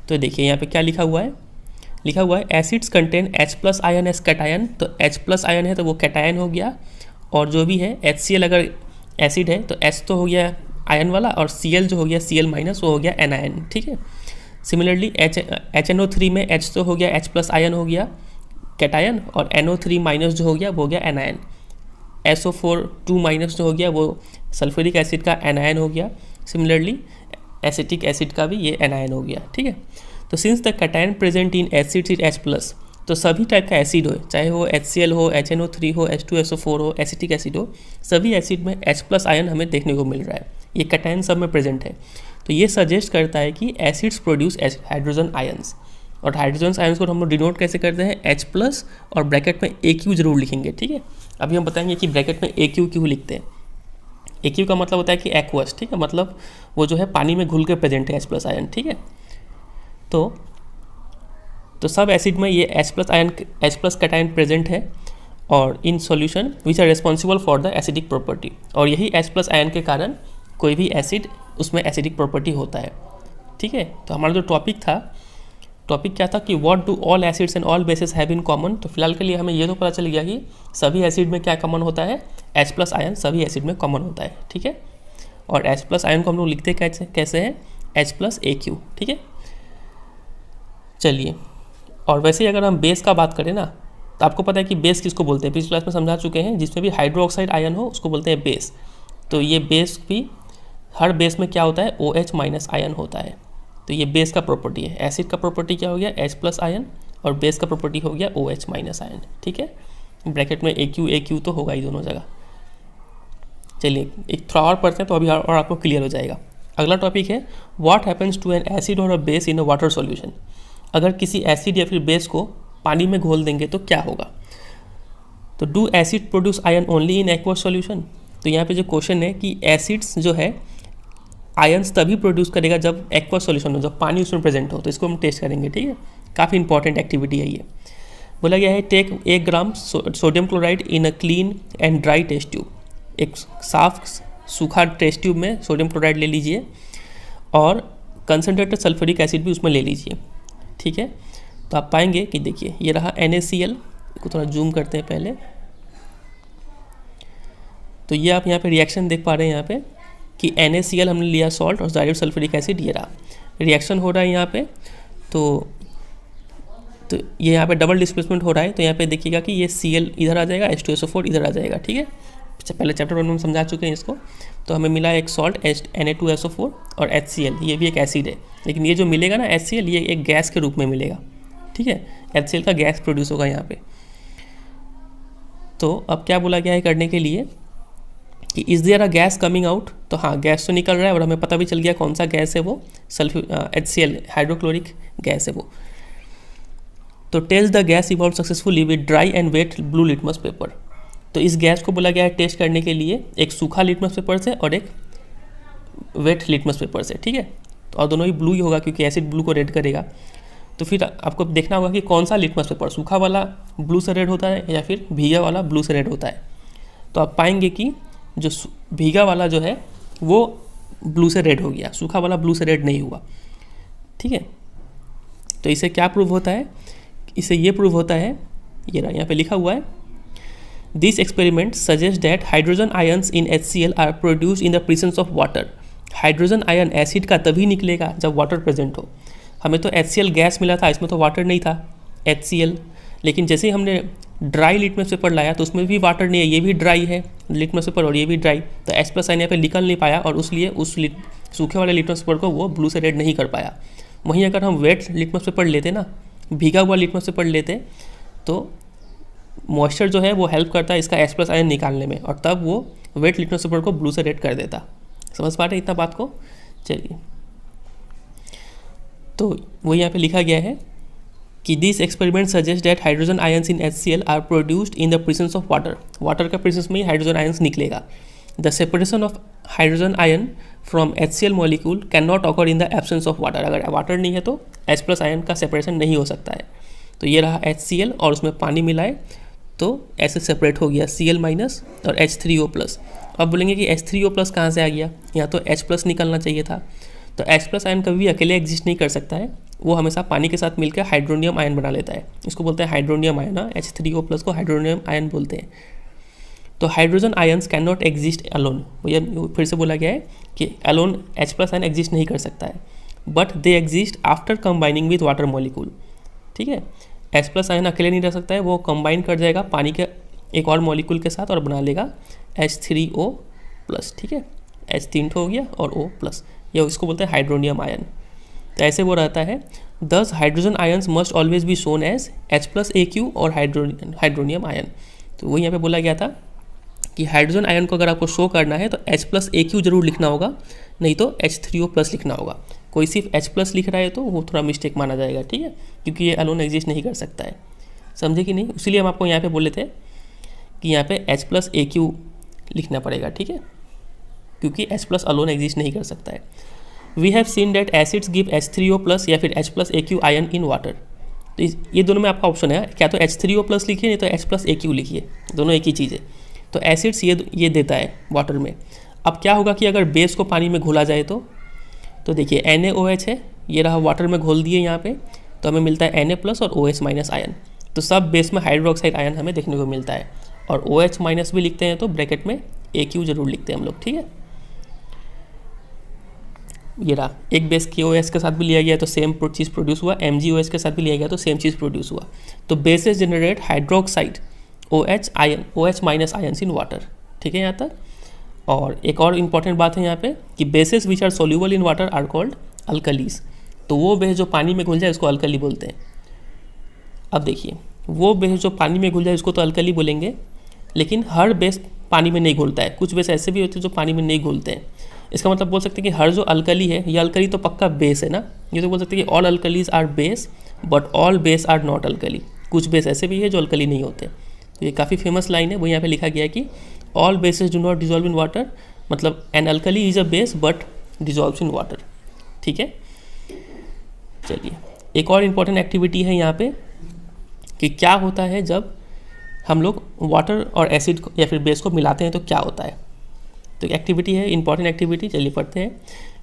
तो देखिए यहाँ पे क्या लिखा हुआ है, acids contain H+ ion as cation. तो H+ आयन है तो वो कैटायन हो गया, और जो भी है HCl अगर एसिड है तो H तो हो गया आयन वाला, और Cl जो हो गया Cl- वो हो गया एनायन, ठीक है। सिमिलरली HNO3 में H तो हो गया H+ आयन हो गया कैटायन, और NO3- जो हो गया वो हो गया एनायन। SO4 2- जो हो गया वो सल्फ्यूरिक एसिड का एनायन हो गया। सिमिलरली एसिटिक एसिड का भी ये एनायन हो गया, ठीक है। तो since the cation present in acids is H+, तो सभी टाइप का एसिड हो, चाहे वो HCl हो, HNO3 हो, H2SO4 हो, एसिटिक एसिड हो, सभी एसिड में H+ आयन हमें देखने को मिल रहा है, ये कैटायन सब में प्रेजेंट है। तो ये सजेस्ट करता है कि एसिड्स प्रोड्यूस हाइड्रोजन आयंस, और हाइड्रोजन आयंस को हम लोग डिनोट कैसे करते हैं, H+ और ब्रैकेट में AQ जरूर लिखेंगे, ठीक है। अभी हम बताएंगे कि ब्रैकेट में AQ क्यों लिखते हैं। AQ का मतलब होता है कि एक्वस, ठीक है, मतलब वो जो है पानी में घुल के प्रेजेंट है H+ आयन, ठीक है। तो सब एसिड में ये H+ ion, H+ cation present है, और in solution which are responsible for the acidic property, और यही H+ आयन के कारण कोई भी एसिड उसमें एसिडिक प्रॉपर्टी होता है, ठीक है। तो हमारा जो टॉपिक क्या था कि what do all acids and all basis have in common. तो फिलहाल के लिए हमें ये तो पता चल गया कि सभी एसिड में क्या कॉमन होता है, H+ आयन सभी एसिड में कॉमन होता है, ठीक है। और H+ आयन को हम लोग लिखते कैसे हैं, H+ AQ, ठीक है। चलिए, और वैसे ही अगर हम बेस का बात करें ना, तो आपको पता है कि बेस किसको बोलते हैं, पिछली क्लास में समझा चुके हैं, जिसमें भी हाइड्रोक्साइड आयन हो उसको बोलते हैं बेस। तो ये बेस भी, हर बेस में क्या होता है, OH- आयन होता है। तो ये बेस का प्रॉपर्टी है। एसिड का प्रॉपर्टी क्या हो गया, H+ आयन, और बेस का प्रॉपर्टी हो गया OH- आयन, ठीक है। ब्रैकेट में AQ तो होगा ही दोनों जगह। चलिए एक थोड़ा और पढ़ते हैं तो अभी और आपको क्लियर हो जाएगा। अगला टॉपिक है what happens to an acid और a base in a water solution. अगर किसी एसिड या फिर बेस को पानी में घोल देंगे तो क्या होगा। तो do acid produce ion only in aqueous solution. तो यहाँ पे जो क्वेश्चन है कि एसिड्स जो है आयंस तभी प्रोड्यूस करेगा जब एक्वस सॉल्यूशन हो, जब पानी उसमें प्रेजेंट हो। तो इसको हम टेस्ट करेंगे, ठीक है। काफ़ी इंपॉर्टेंट एक्टिविटी है ये। बोला गया है take 1 gram sodium chloride in a clean and dry test tube. एक साफ सूखा टेस्ट ट्यूब में सोडियम क्लोराइड ले लीजिए, और कंसनट्रेटेड सल्फ्यूरिक एसिड भी उसमें ले लीजिए, ठीक है। तो आप पाएंगे कि देखिए ये रहा NaCl को, थोड़ा जूम करते हैं पहले। तो ये आप यहाँ पे रिएक्शन देख पा रहे हैं यहाँ पे कि NaCl हमने लिया सॉल्ट, और डाइल्यूट सल्फ्यूरिक एसिड ये रहा, रिएक्शन हो रहा है यहाँ पे। तो ये यहाँ पे डबल डिस्प्लेसमेंट हो रहा है। तो यहाँ पे देखिएगा कि ये Cl इधर आ जाएगा, H2SO4 इधर आ जाएगा, ठीक है। पहले चैप्टर 1 में हम समझा चुके हैं इसको। तो हमें मिला एक सॉल्ट Na2SO4 और HCl, ये भी एक एसिड है, लेकिन ये जो मिलेगा ना HCl, ये एक गैस के रूप में मिलेगा, ठीक है। HCl का गैस प्रोड्यूस होगा यहाँ पे। तो अब क्या बोला गया है करने के लिए कि is there a gas coming out. तो हाँ, गैस तो निकल रहा है, और हमें पता भी चल गया कौन सा गैस है वो, HCl हाइड्रोक्लोरिक गैस है वो। तो test the gas evolve successfully with dry and wet blue litmus paper. तो इस गैस को बोला गया है टेस्ट करने के लिए एक सूखा लिटमस पेपर से और एक वेट लिटमस पेपर से, ठीक है। तो और दोनों ही ब्लू ही होगा क्योंकि एसिड ब्लू को रेड करेगा। तो फिर आपको देखना होगा कि कौन सा लिटमस पेपर, सूखा वाला ब्लू से रेड होता है या फिर भीगा वाला ब्लू से रेड होता है। तो आप पाएंगे कि जो भीगा वाला जो है वो ब्लू से रेड हो गया, सूखा वाला ब्लू से रेड नहीं हुआ, ठीक है। तो इसे क्या प्रूव होता है, इसे ये प्रूव होता है, ये रहा यहाँ पे लिखा हुआ है, this experiment suggest that hydrogen ions in HCl are produce in the presence of water. Hydrogen ion acid का तभी निकलेगा जब वाटर प्रेजेंट हो। हमें तो HCl गैस मिला था, इसमें तो वाटर नहीं था HCl, लेकिन जैसे ही हमने ड्राई लिटमस पेपर लाया तो उसमें भी वाटर नहीं है, ये भी ड्राई है लिटमस पेपर और ये भी ड्राई, तो H प्लस आयन यहाँ पे निकल नहीं पाया और उसलिए उस सूखे वाले लिटमस पेपर को वो ब्लू से रेड नहीं कर पाया। वहीं अगर हम वेट लिटमस पेपर लेते ना, भीगा हुआ लिटमस पेपर लेते, तो मॉइस्चर जो है वो हेल्प करता है इसका H प्लस आयन निकालने में, और तब वो वेट लिटमस पेपर को ब्लू से रेड कर देता। समझ पा रहे इतना बात को? चलिए, तो वो यहाँ पे लिखा गया है कि this experiment suggest that hydrogen ions in HCl are produced in the presence of water. Water का प्रेजेंस में ही हाइड्रोजन आयंस निकलेगा। The separation of hydrogen ion from HCl molecule can not occur in the absence of water. अगर water नहीं है तो H plus ion का separation नहीं हो सकता है। तो ये रहा HCl और उसमें पानी मिलाए तो ऐसे सेपरेट हो गया Cl माइनस और H3O प्लस। अब बोलेंगे कि H3O प्लस कहाँ से आ गया, यहाँ तो H प्लस निकलना चाहिए था। तो H प्लस आयन कभी भी अकेले एग्जिस्ट नहीं कर सकता है, वो हमेशा पानी के साथ मिलकर हाइड्रोनियम आयन बना लेता है। इसको बोलते हैं हाइड्रोनियम आयन। H3O प्लस को हाइड्रोनियम आयन बोलते हैं। तो hydrogen ions can not exist alone. वो फिर से बोला गया है कि alone H plus ion exist नहीं कर सकता है, but they exist after combining with water molecule. ठीक है, H प्लस आयन अकेले नहीं रह सकता है, वो कंबाइन कर जाएगा पानी के एक और मॉलिक्यूल के साथ और बना लेगा H3O प्लस। ठीक है, H 3 हो गया और O प्लस, ये इसको बोलते हैं हाइड्रोनियम आयन। तो ऐसे वो रहता है। Thus hydrogen ions must always be shown as H plus AQ और हाइड्रोनियम आयन। तो वो यहाँ पे बोला गया था कि हाइड्रोजन आयन को अगर आपको शो करना है तो H प्लस AQ जरूर लिखना होगा, नहीं तो H3O प्लस लिखना होगा। कोई सिर्फ H प्लस लिख रहा है तो वो थोड़ा मिस्टेक माना जाएगा। ठीक है, क्योंकि ये अलोन एग्जिस्ट नहीं कर सकता है। समझे कि नहीं? इसीलिए हम आपको यहाँ पे बोले थे कि यहाँ पे H प्लस AQ लिखना पड़ेगा। ठीक है, क्योंकि H प्लस अलोन एग्जिस्ट नहीं कर सकता है। We have seen that acids give H3O plus या फिर H plus AQ ion in water. तो ये दोनों में आपका ऑप्शन है, क्या तो H3O प्लस लिखिए नहीं तो H प्लस AQ लिखिए, दोनों एक ही चीज़ है। तो एसिड्स ये देता है वाटर में। अब क्या होगा कि अगर बेस को पानी में घोला जाए तो देखिए NaOH है, ये रहा वाटर में घोल दिए यहाँ पे, तो हमें मिलता है Na प्लस और OH माइनस आयन। तो सब बेस में हाइड्रोक्साइड आयन हमें देखने को मिलता है, और OH माइनस भी लिखते हैं तो ब्रैकेट में AQ जरूर लिखते हैं हम लोग। ठीक है, ये रहा एक बेस KOH के साथ भी लिया गया तो सेम चीज़ प्रोड्यूस हुआ, MgOH के साथ भी लिया गया तो सेम चीज़ प्रोड्यूस हुआ। तो bases generate hydroxide OH minus ions in water. ठीक है यहाँ तक। और एक और इम्पॉर्टेंट बात है यहाँ पे कि bases which are soluble in water are called alkalis. तो वो बेस जो पानी में घुल जाए उसको अल्कली बोलते हैं। अब देखिए, वो बेस जो पानी में घुल जाए उसको तो अल्कली बोलेंगे, लेकिन हर बेस पानी में नहीं घुलता है। कुछ बेस ऐसे भी होते हैं जो पानी में नहीं घुलते हैं। इसका मतलब बोल सकते हैं कि हर जो अल्कली है, ये अल्कली तो पक्का बेस है ना। ये तो बोल सकते हैं कि all alkalis are base but all base are not alkali. कुछ बेस ऐसे भी है जो अल्कली नहीं होते। तो ये काफ़ी फेमस लाइन है, वो यहाँ पे लिखा गया है कि all bases do not dissolve in water, मतलब an alkali is a base but dissolves in water. ठीक है, चलिए एक और इम्पॉर्टेंट एक्टिविटी है यहाँ पे कि क्या होता है जब हम लोग वाटर और एसिड या फिर बेस को मिलाते हैं तो क्या होता है। तो एक्टिविटी है, इंपॉर्टेंट एक्टिविटी, चलिए पढ़ते हैं।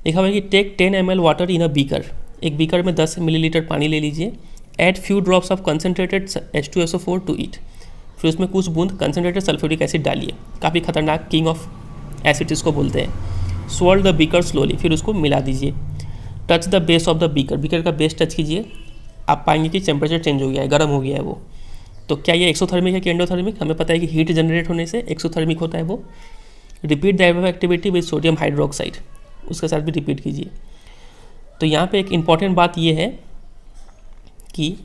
लिखा हुआ है कि take 10 ml water in a beaker. एक बीकर में 10 मिलीलीटर पानी ले लीजिए। Add few drops of concentrated H2SO4 to it. फिर उसमें कुछ बूंद कंसनट्रेटेड सल्फ्यूरिक एसिड डालिए। काफ़ी खतरनाक किंग ऑफ एसिड इसको बोलते हैं। स्वॉल्व द बीकर स्लोली, फिर उसको मिला दीजिए। Touch the base of the beaker, beaker का बेस टच कीजिए। आप पाएंगे कि टेम्परेचर चेंज हो गया है, गर्म हो गया है वो। तो क्या ये एक्सोथर्मिक है कि एंडोथर्मिक? हमें पता है कि हीट जनरेट होने से एक्सोथर्मिक होता है वो। Repeat the above activity with sodium hydroxide, उसके साथ भी रिपीट कीजिए। तो यहाँ पे एक इम्पॉर्टेंट बात ये है कि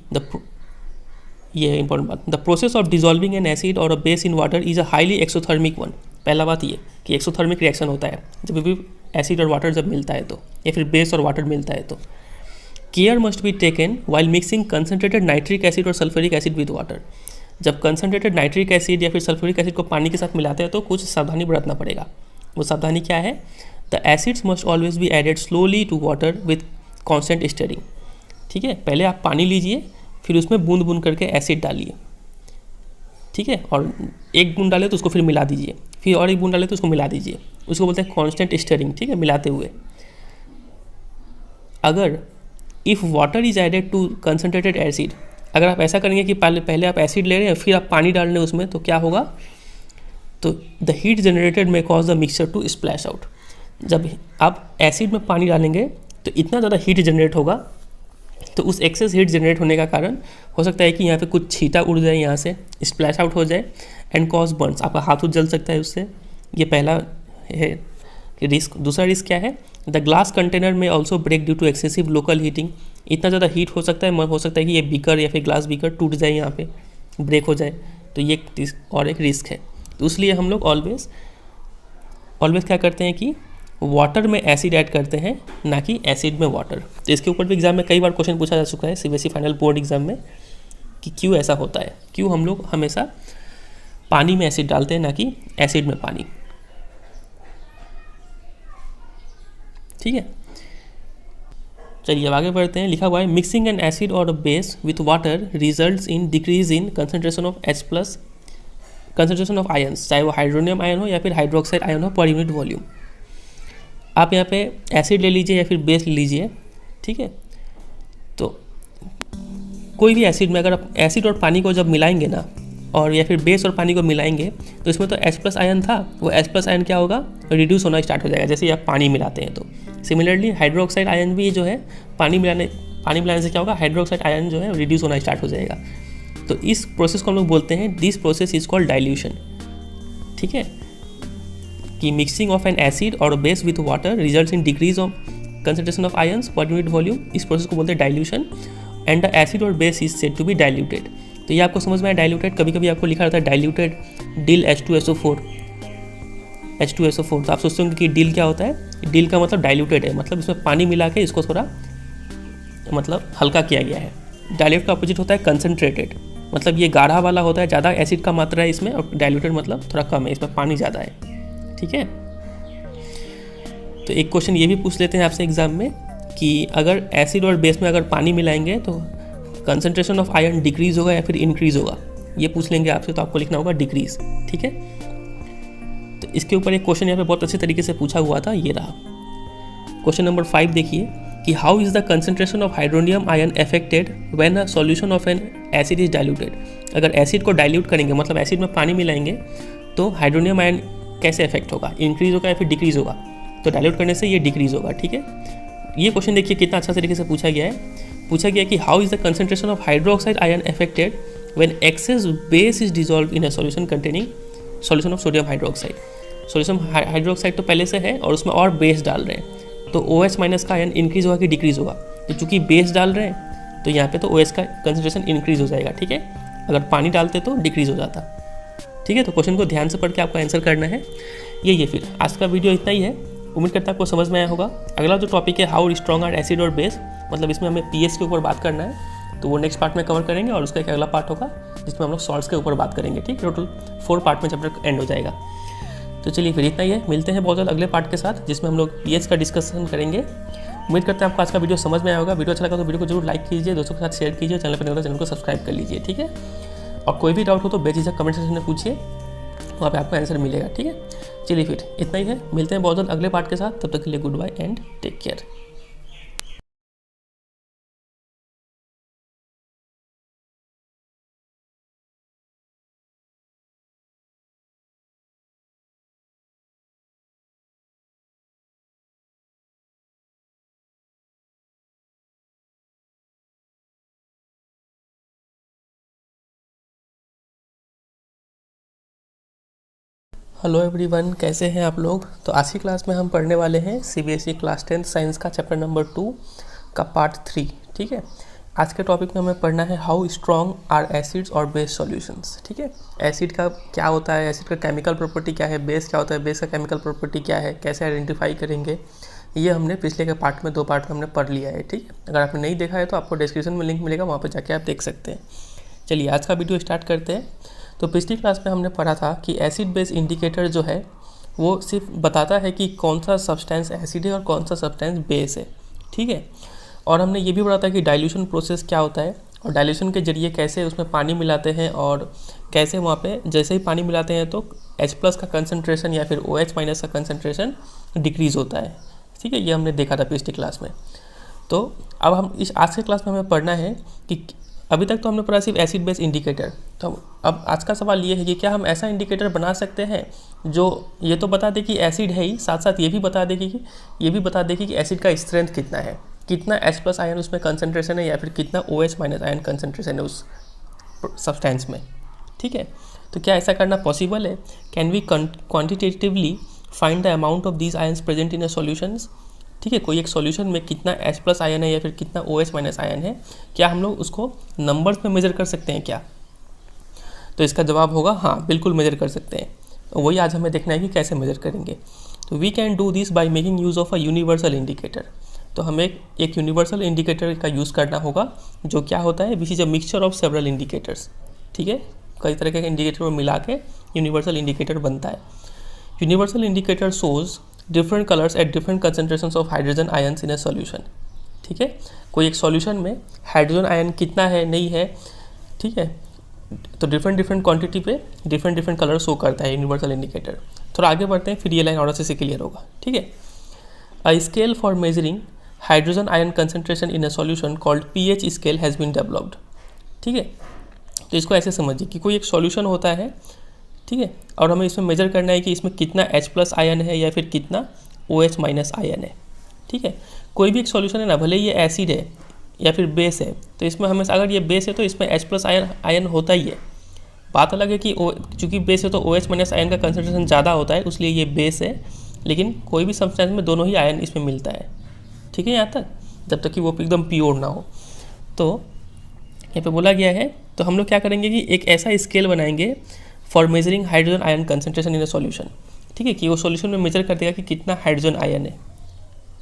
ये है इंपॉर्टेंट बात, the process of dissolving an acid और a base in water is a highly exothermic one. पहला बात ये कि एक्सोथर्मिक रिएक्शन होता है जब भी एसिड और वाटर जब मिलता है तो, या फिर बेस और वाटर मिलता है तो। Care must be taken while mixing concentrated nitric acid और सल्फ्यूरिक एसिड विद वाटर। जब कंसनट्रेटेड नाइट्रिक एसिड या फिर सल्फ्यूरिक एसिड को पानी के साथ मिलाते हैं तो कुछ सावधानी बरतना पड़ेगा। वो सावधानी क्या है? The acids must always be added slowly to water with constant stirring. ठीक है, पहले आप पानी लीजिए, फिर उसमें बूंद बूंद करके एसिड डालिए। ठीक है, और एक बूंद डाले तो उसको फिर मिला दीजिए, फिर और एक बूंद डाले तो उसको मिला दीजिए। उसको बोलते हैं कॉन्स्टेंट स्टियरिंग। ठीक है, मिलाते हुए। अगर if water is added to concentrated acid, अगर आप ऐसा करेंगे कि पहले आप एसिड ले रहे हैं फिर आप पानी डाल रहे हैं उसमें, तो क्या होगा? तो the heat generated may cause the mixture to splash out. जब आप एसिड में पानी डालेंगे तो इतना ज़्यादा हीट जनरेट होगा तो उस एक्सेस हीट जनरेट होने का कारण हो सकता है कि यहाँ पे कुछ छींटा उड़ जाए, यहाँ से स्प्लैश आउट हो जाए एंड कॉज बर्न्स, आपका हाथ उठ जल सकता है उससे। ये पहला है रिस्क। दूसरा रिस्क क्या है, the glass container may also break due to excessive local heating. इतना ज़्यादा हीट हो सकता है कि ये बीकर या फिर ग्लास बीकर टूट जाए, यहाँ पे ब्रेक हो जाए, तो ये और एक रिस्क है। तो इसलिए हम लोग ऑलवेज क्या करते हैं कि वाटर में एसिड ऐड करते हैं, ना कि एसिड में वाटर। तो इसके ऊपर भी एग्जाम में कई बार क्वेश्चन पूछा जा चुका है सीबीएसई फाइनल बोर्ड एग्जाम में कि क्यों ऐसा होता है, क्यों हम लोग हमेशा पानी में एसिड डालते हैं ना कि एसिड में पानी। ठीक है, चलिए अब आगे बढ़ते हैं। लिखा हुआ है मिक्सिंग एन एसिड और base with water results in decrease in concentration of H+ concentration of ions, चाहे वो हाइड्रोनियम आयन हो या फिर हाइड्रोक्साइड आयन हो पर यूनिट वॉल्यूम। आप यहाँ पे एसिड ले लीजिए या फिर बेस ले लीजिए, ठीक है। तो कोई भी एसिड में अगर आप एसिड और पानी को जब मिलाएंगे ना, और या फिर बेस और पानी को मिलाएंगे, तो इसमें तो H+ आयन था, वो H+ आयन क्या होगा, रिड्यूस होना स्टार्ट हो जाएगा जैसे ही आप पानी मिलाते हैं। तो सिमिलरली हाइड्रोक्साइड आयन भी जो है पानी मिलाने से क्या होगा, हाइड्रोक्साइड आयन जो है रिड्यूस होना स्टार्ट हो जाएगा। तो इस प्रोसेस को हम लोग बोलते हैं, this process is called dilution. ठीक है, कि मिक्सिंग ऑफ एन एसिड और base with water results in decrease of concentration of ions per unit volume. इस प्रोसेस को बोलते हैं डाइल्यूशन एंड द एसिड और base is said to be diluted. तो ये आपको समझ में आया डाइल्यूटेड। कभी कभी आपको लिखा रहता है डाइल्यूटेड डिल H2SO4। तो आप सोचते होंगे कि डिल क्या होता है, डिल का मतलब डाइल्यूटेड है, मतलब इसमें पानी मिला के इसको थोड़ा मतलब हल्का किया गया है। डाइल्यूट का अपोजिट होता है कंसनट्रेटेड, मतलब ये गाढ़ा वाला होता है, ज़्यादा एसिड का मात्रा है इसमें, और डाइल्यूटेड मतलब थोड़ा कम है, इसमें पानी ज़्यादा है। ठीक है, तो एक क्वेश्चन ये भी पूछ लेते हैं आपसे एग्जाम में कि अगर एसिड और बेस में अगर पानी मिलाएंगे तो कंसंट्रेशन ऑफ आयरन डिक्रीज होगा या फिर इंक्रीज होगा, ये पूछ लेंगे आपसे। तो आपको लिखना होगा डिक्रीज। ठीक है, तो इसके ऊपर एक क्वेश्चन यहाँ पे बहुत अच्छे तरीके से पूछा हुआ था, ये रहा क्वेश्चन नंबर 5। देखिए कि how is the concentration of hydronium ion affected when a solution of an acid is diluted. अगर एसिड को डाइल्यूट करेंगे, मतलब एसिड में पानी मिलाएंगे, तो हाइड्रोनियम आयन कैसे इफेक्ट होगा, इंक्रीज होगा या फिर डिक्रीज होगा। तो डाइल्यूट करने से ये डिक्रीज होगा। ठीक है, ये क्वेश्चन देखिए कितना अच्छा तरीके से पूछा गया है कि how is the concentration of hydroxide ion affected when excess base is dissolve in a solution containing solution of sodium hydroxide. Sodium hydroxide तो पहले से है और उसमें और बेस डाल रहे हैं, तो OH- का आयन इंक्रीज होगा कि डिक्रीज होगा। तो चूंकि बेस डाल रहे हैं तो यहाँ पे तो OH का कंसंट्रेशन इंक्रीज हो जाएगा। ठीक है, अगर पानी डालते तो डिक्रीज हो जाता। ठीक है, तो क्वेश्चन को ध्यान से पढ़ के आपको आंसर करना है। ये फिर आज का वीडियो इतना ही है, उम्मीद करता है आपको समझ में आया होगा। अगला जो टॉपिक है हाउ स्ट्रॉन्ग आर एसिड और बेस, मतलब इसमें हमें pH के ऊपर बात करना है, तो वो नेक्स्ट पार्ट में कवर करेंगे। और उसका एक अगला पार्ट होगा जिसमें हम लोग सॉल्ट्स के ऊपर बात करेंगे। ठीक, टोटल 4 पार्ट में चैप्टर एंड हो जाएगा। तो चलिए फिर इतना ही है, मिलते हैं बहुत जल्द अगले पार्ट के साथ जिसमें हम लोग pH का डिस्कशन करेंगे। उम्मीद करते हैं आपको आज का वीडियो समझ में आया होगा। वीडियो अच्छा लगा तो वीडियो को जरूर लाइक कीजिए, दोस्तों के साथ शेयर कीजिए, चैनल पर चैनल को सब्सक्राइब कर लीजिए। ठीक है, और कोई भी डाउट हो तो बेझिझक कमेंट सेक्शन में पूछिए, वहाँ पे आपको आंसर मिलेगा। ठीक है, चलिए फिर इतना ही है, मिलते हैं बहुत जल्द अगले पार्ट के साथ। तब तक के लिए goodbye and take care. Hello everyone, कैसे हैं आप लोग। तो आज की क्लास में हम पढ़ने वाले हैं सीबीएसई क्लास 10 साइंस का चैप्टर नंबर 2 का पार्ट 3। ठीक है, आज के टॉपिक में हमें पढ़ना है हाउ स्ट्रॉन्ग आर एसिड्स और बेस सॉल्यूशंस। ठीक है, एसिड का क्या होता है, एसिड का केमिकल प्रॉपर्टी क्या है, बेस क्या होता है, बेस का केमिकल प्रॉपर्टी क्या है, कैसे आइडेंटिफाई करेंगे, ये हमने पिछले के पार्ट में 2 पार्ट में हमने पढ़ लिया है। ठीक है, अगर आपने नहीं देखा है तो आपको डिस्क्रिप्शन में लिंक मिलेगा, वहाँ पर जाके आप देख सकते हैं। चलिए आज का वीडियो स्टार्ट करते हैं। तो पिछली क्लास में हमने पढ़ा था कि एसिड बेस इंडिकेटर जो है वो सिर्फ बताता है कि कौन सा सब्सटेंस एसिड है और कौन सा सब्सटेंस बेस है। ठीक है, और हमने ये भी पढ़ा था कि डाइल्यूशन प्रोसेस क्या होता है और डाइल्यूशन के जरिए कैसे उसमें पानी मिलाते हैं और कैसे वहाँ पे जैसे ही पानी मिलाते हैं तो H+ का कंसनट्रेशन या फिर OH- का कंसनट्रेशन डिक्रीज़ होता है। ठीक है, ये हमने देखा था पिछली क्लास में। तो अब हम इस आज के क्लास में हमें पढ़ना है कि अभी तक तो हमने पढ़ा सिर्फ एसिड बेस इंडिकेटर। तो अब आज का सवाल ये है कि क्या हम ऐसा इंडिकेटर बना सकते हैं जो ये तो बता दे कि एसिड है ही, साथ साथ ये भी बता दे कि एसिड का स्ट्रेंथ कितना है। कितना H प्लस आयन उसमें कंसनट्रेशन है या फिर कितना OH माइनस आयन कंसनट्रेशन है उस सब्सटेंस में, ठीक है। तो क्या ऐसा करना पॉसिबल है? Can we quantitatively find the amount of these ions present in a solutions, ठीक है। कोई एक सॉल्यूशन में कितना H प्लस आयन है या फिर कितना OH माइनस आयन है, क्या हम लोग उसको नंबर्स में मेजर कर सकते हैं क्या? तो इसका जवाब होगा हाँ, बिल्कुल मेजर कर सकते हैं। वही आज हमें देखना है कि कैसे मेजर करेंगे। तो we can do this by making use of a universal indicator. तो हमें एक यूनिवर्सल इंडिकेटर का यूज़ करना होगा, जो क्या होता है, which is a mixture of several indicators, ठीक है। कई तरह के इंडिकेटर को मिला के यूनिवर्सल इंडिकेटर बनता है। Universal indicator shows different colours at different concentrations of hydrogen ions in a solution, ठीक है। कोई एक सॉल्यूशन में हाइड्रोजन आयन कितना है, नहीं है, ठीक है, तो डिफरेंट क्वांटिटी पे डिफरेंट कलर शो करता है यूनिवर्सल इंडिकेटर। थोड़ा आगे बढ़ते हैं, फिर ये लाइन और अच्छे से क्लियर होगा, ठीक है। A scale for measuring hydrogen ion concentration in a solution called pH scale has been developed, ठीक है। तो इसको ऐसे समझिए कि कोई एक सॉल्यूशन होता है, ठीक है, और हमें इसमें मेजर करना है कि इसमें कितना H प्लस आयन है या फिर कितना OH माइनस आयन है, ठीक है। कोई भी एक सॉल्यूशन है ना, भले ये एसिड है या फिर बेस है, तो इसमें हमें अगर ये बेस है तो इसमें H प्लस आयन होता ही है। बात अलग है कि चूँकि बेस है तो OH माइनस आयन का कंसनट्रेशन ज़्यादा होता है, इसलिए ये बेस है, लेकिन कोई भी सब्सटेंस में दोनों ही आयन इसमें मिलता है, ठीक है, यहाँ तक, जब तक कि वो एकदम प्योर ना हो। तो यहाँ पे बोला गया है, तो हम लोग क्या करेंगे कि एक ऐसा स्केल बनाएंगे for measuring hydrogen ion concentration in a solution, ठीक है, कि वो सॉल्यूशन में मेजर कर देगा कि कितना हाइड्रोजन आयन है,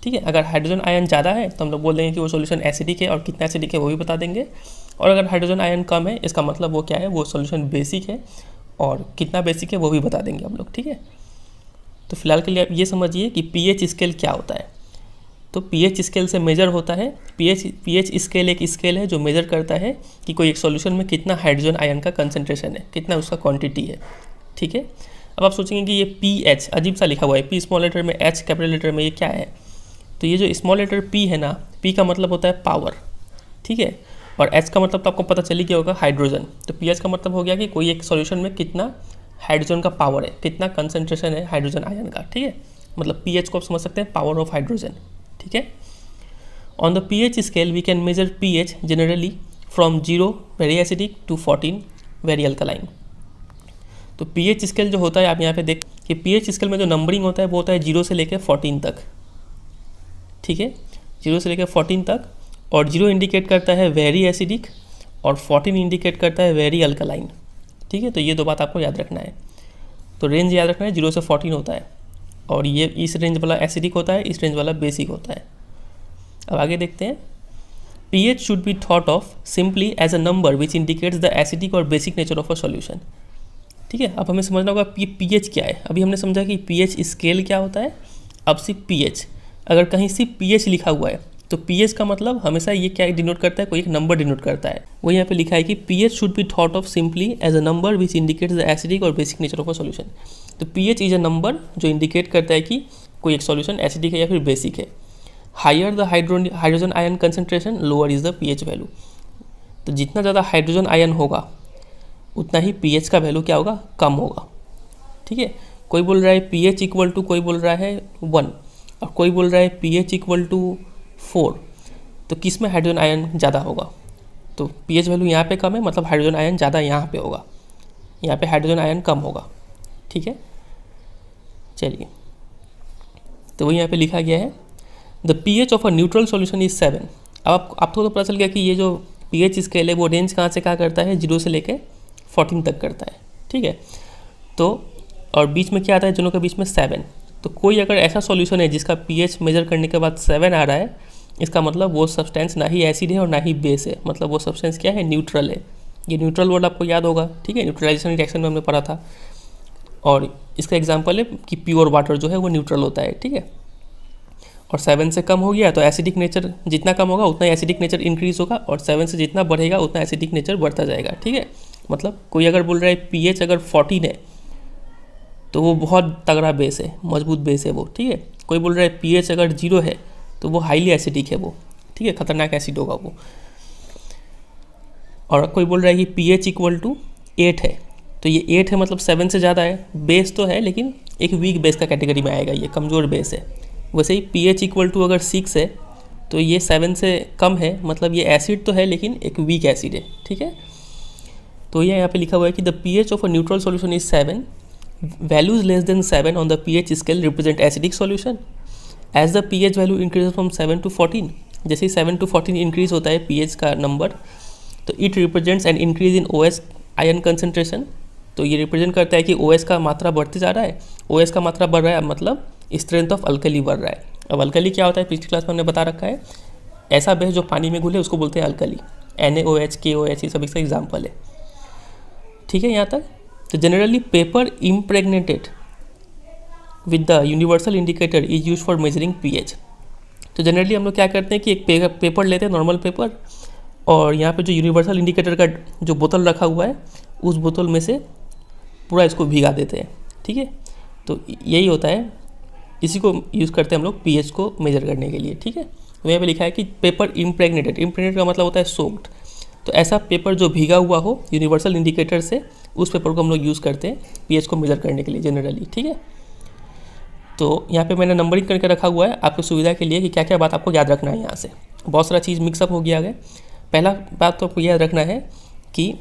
ठीक है। अगर हाइड्रोजन आयन ज़्यादा है तो हम लोग बोल देंगे कि वो सॉल्यूशन एसिडिक है, और कितना एसिडिक है वो भी बता देंगे। और अगर हाइड्रोजन आयन कम है, इसका मतलब वो क्या है, वो सॉल्यूशन बेसिक है, और कितना बेसिक है वो भी बता देंगे हम लोग, ठीक है। तो फिलहाल के लिए आप ये समझिए कि पीएच स्केल क्या होता है। तो पीएच स्केल से मेजर होता है, पीएच स्केल एक स्केल है जो मेजर करता है कि कोई एक सॉल्यूशन में कितना हाइड्रोजन आयन का कंसनट्रेशन है, कितना उसका क्वांटिटी है, ठीक है। अब आप सोचेंगे कि ये पीएच अजीब सा लिखा हुआ है, पी स्मॉल लेटर में, एच कैपिटल लेटर में, ये क्या है? तो ये जो स्मॉल लेटर पी है ना, पी का मतलब होता है पावर, ठीक है, और एच का मतलब तो आपको पता चल ही गया होगा, हाइड्रोजन। तो पीएच का मतलब हो गया कि कोई एक सॉल्यूशन में कितना हाइड्रोजन का पावर है, कितना कंसनट्रेशन है हाइड्रोजन आयन का, ठीक है। मतलब पीएच को आप समझ सकते हैं पावर ऑफ हाइड्रोजन, ठीक है। On the pH scale we can measure pH generally from 0 very acidic to 14 very alkaline. तो पीएच स्केल जो होता है, आप यहाँ पे देख कि पीएच स्केल में जो नंबरिंग होता है वो होता है 0 से लेकर 14 तक, ठीक है, 0 से लेकर 14 तक। और 0 इंडिकेट करता है वेरी एसिडिक और 14 इंडिकेट करता है वेरी अल्कलाइन, ठीक है। तो ये दो बात आपको याद रखना है। तो रेंज याद रखना है, 0 से 14 होता है, और ये इस रेंज वाला एसिडिक होता है, इस रेंज वाला बेसिक होता है। अब आगे देखते हैं। PH should be thought of simply as a number which indicates the acidic और basic nature of a solution, ठीक है। अब हमें समझना होगा पीएच क्या है। अभी हमने समझा कि पीएच स्केल क्या होता है, अब सिर्फ पीएच। अगर कहीं सिर्फ पीएच लिखा हुआ है तो पीएच का मतलब हमेशा ये क्या डिनोट करता है, कोई एक नंबर डिनोट करता है। वो यहाँ पे लिखा है कि pH should be thought of simply as a number which indicates the acidic और basic nature of a solution. तो पीएच इज अ नंबर जो इंडिकेट करता है कि कोई एक सॉल्यूशन एसिडिक है या फिर बेसिक है। Higher the hydrogen ion concentration lower is the pH value. तो जितना ज़्यादा हाइड्रोजन आयन होगा उतना ही पीएच का वैल्यू क्या होगा, कम होगा, ठीक है। कोई बोल रहा है पीएच इक्वल टू, कोई बोल रहा है 1, और कोई बोल रहा है पीएच इक्वल टू 4। तो किस में हाइड्रोजन आयन ज़्यादा होगा? तो पीएच वैल्यू यहाँ पे कम है, मतलब हाइड्रोजन आयन ज़्यादा यहाँ पे होगा, यहाँ पे हाइड्रोजन आयन कम होगा, ठीक है। चलिए, तो वही यहाँ पे लिखा गया है the pH of a neutral solution is 7। अब आपको तो पता चल गया कि ये जो पीएच स्केल है वो रेंज कहाँ से कहाँ करता है, 0 से लेके 14 तक करता है, ठीक है। तो और बीच में क्या आता है, दोनों के बीच में 7। तो कोई अगर ऐसा सॉल्यूशन है जिसका पीएच मेजर करने के बाद 7 आ रहा है, इसका मतलब वो सब्सटेंस ना ही एसिड है और ना ही बेस है, मतलब वो सब्सटेंस क्या है, न्यूट्रल है। ये न्यूट्रल वर्ड आपको याद होगा, ठीक है, न्यूट्रलाइजेशन रिएक्शन में हमने पढ़ा था। और इसका एग्जांपल है कि प्योर वाटर जो है वो न्यूट्रल होता है, ठीक है। और 7 से कम हो गया तो एसिडिक नेचर जितना कम होगा उतना एसिडिक नेचर इंक्रीज होगा, और 7 से जितना बढ़ेगा उतना एसिडिक नेचर बढ़ता जाएगा, ठीक है। मतलब कोई अगर बोल रहा है पीएच अगर 14 है तो वो बहुत तगड़ा बेस है, मजबूत बेस है वो, ठीक है। कोई बोल रहा है पीएच अगर 0 है तो वो हाईली एसिडिक है वो, ठीक है, खतरनाक एसिड होगा वो। और कोई बोल रहा है कि पीएच इक्वल टू 8 है, तो ये 8 है मतलब 7 से ज़्यादा है, बेस तो है लेकिन एक वीक बेस का कैटेगरी में आएगा, ये कमज़ोर बेस है। वैसे ही पीएच इक्वल टू अगर 6 है तो तो ये 7 से कम है, मतलब ये एसिड तो है लेकिन एक वीक एसिड है, ठीक है। तो ये यहाँ पे लिखा हुआ है कि the pH of a neutral solution is 7, values less than 7 on the pH scale represent acidic solution. As the pH value increase from 7 to 14, जैसे ही 7 to 14 इंक्रीज होता है pH का नंबर, तो it represents an increase in OH ion concentration. तो ये represent करता है कि OH का मात्रा बढ़ते जा रहा है, OH का मात्रा बढ़ रहा है मतलब स्ट्रेंथ ऑफ अल्कली बढ़ रहा है। अब अल्कली क्या होता है पिछली क्लास में हमने बता रखा है, ऐसा बेस जो पानी में घुले उसको बोलते हैं अल्कली। NaOH KOH ये सब इसका एग्जाम्पल है, ठीक है यहाँ तक। तो generally paper impregnated with the universal indicator is use for measuring pH। तो जनरली हम लोग क्या करते हैं कि एक पेपर लेते हैं, नॉर्मल पेपर, और यहाँ पे जो यूनिवर्सल इंडिकेटर का जो बोतल रखा हुआ है उस बोतल में से पूरा इसको भिगा देते हैं, ठीक है। तो यही होता है, इसी को यूज़ करते हैं हम लोग pH को मेजर करने के लिए, ठीक है। तो यहाँ पे लिखा है कि पेपर इम्प्रेग्नेटेड का मतलब होता है सोक्ड। तो ऐसा पेपर जो भीगा हुआ हो यूनिवर्सल इंडिकेटर से, उस पेपर को हम लोग यूज़ करते हैं pH को मेजर करने के लिए जनरली, ठीक है। तो यहाँ पे मैंने नंबरिंग करके रखा हुआ है आपकी सुविधा के लिए कि क्या क्या बात आपको याद रखना है। यहाँ से बहुत सारा चीज़ मिक्सअप हो गया है। पहला बात तो आपको याद रखना है कि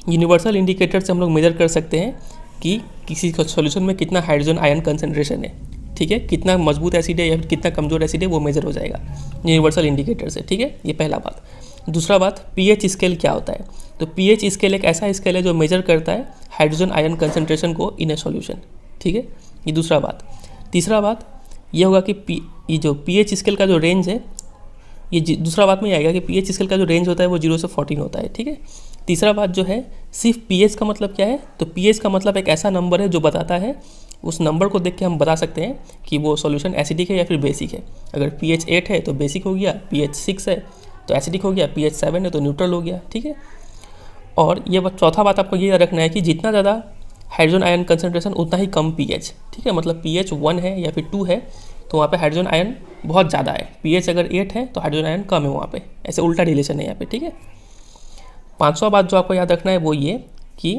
यूनिवर्सल इंडिकेटर से हम लोग मेजर कर सकते हैं कि किसी सॉल्यूशन में कितना हाइड्रोजन आयन कंसनट्रेशन है, ठीक है, कितना मजबूत एसिड है या फिर कितना कमज़ोर एसिड है, वो मेजर हो जाएगा यूनिवर्सल इंडिकेटर से, ठीक है। ये पहला बात। दूसरा बात, pH स्केल क्या होता है। तो pH स्केल एक ऐसा स्केल है जो मेजर करता है हाइड्रोजन आयन कंसनट्रेशन को इन ए सॉल्यूशन, ठीक है। ये दूसरा बात। तीसरा बात ये होगा कि ये जो pH स्केल का जो रेंज है, ये दूसरा बात में आएगा कि pH स्केल का जो रेंज होता है वो 0 से 14 होता है, ठीक है। तीसरा बात जो है, सिर्फ pH का मतलब क्या है, तो pH का मतलब एक ऐसा नंबर है जो बताता है, उस नंबर को देख के हम बता सकते हैं कि वो सॉल्यूशन एसिडिक है या फिर बेसिक है। अगर pH 8 है तो बेसिक हो गया, pH 6 है तो एसिडिक हो गया, pH 7 है तो न्यूट्रल हो गया, ठीक है। और ये चौथा बात आपको ये रखना है कि जितना ज़्यादा हाइड्रोजन आयन कंसनट्रेशन उतना ही कम pH, ठीक है। मतलब pH 1 है या फिर 2 है तो वहाँ पे हाइड्रोजन आयन बहुत ज़्यादा है, pH अगर 8 है तो हाइड्रोजन आयन कम है वहाँ पे, ऐसे उल्टा रिलेशन है यहाँ पे, ठीक है। पाँचवा बात जो आपको याद रखना है वो ये कि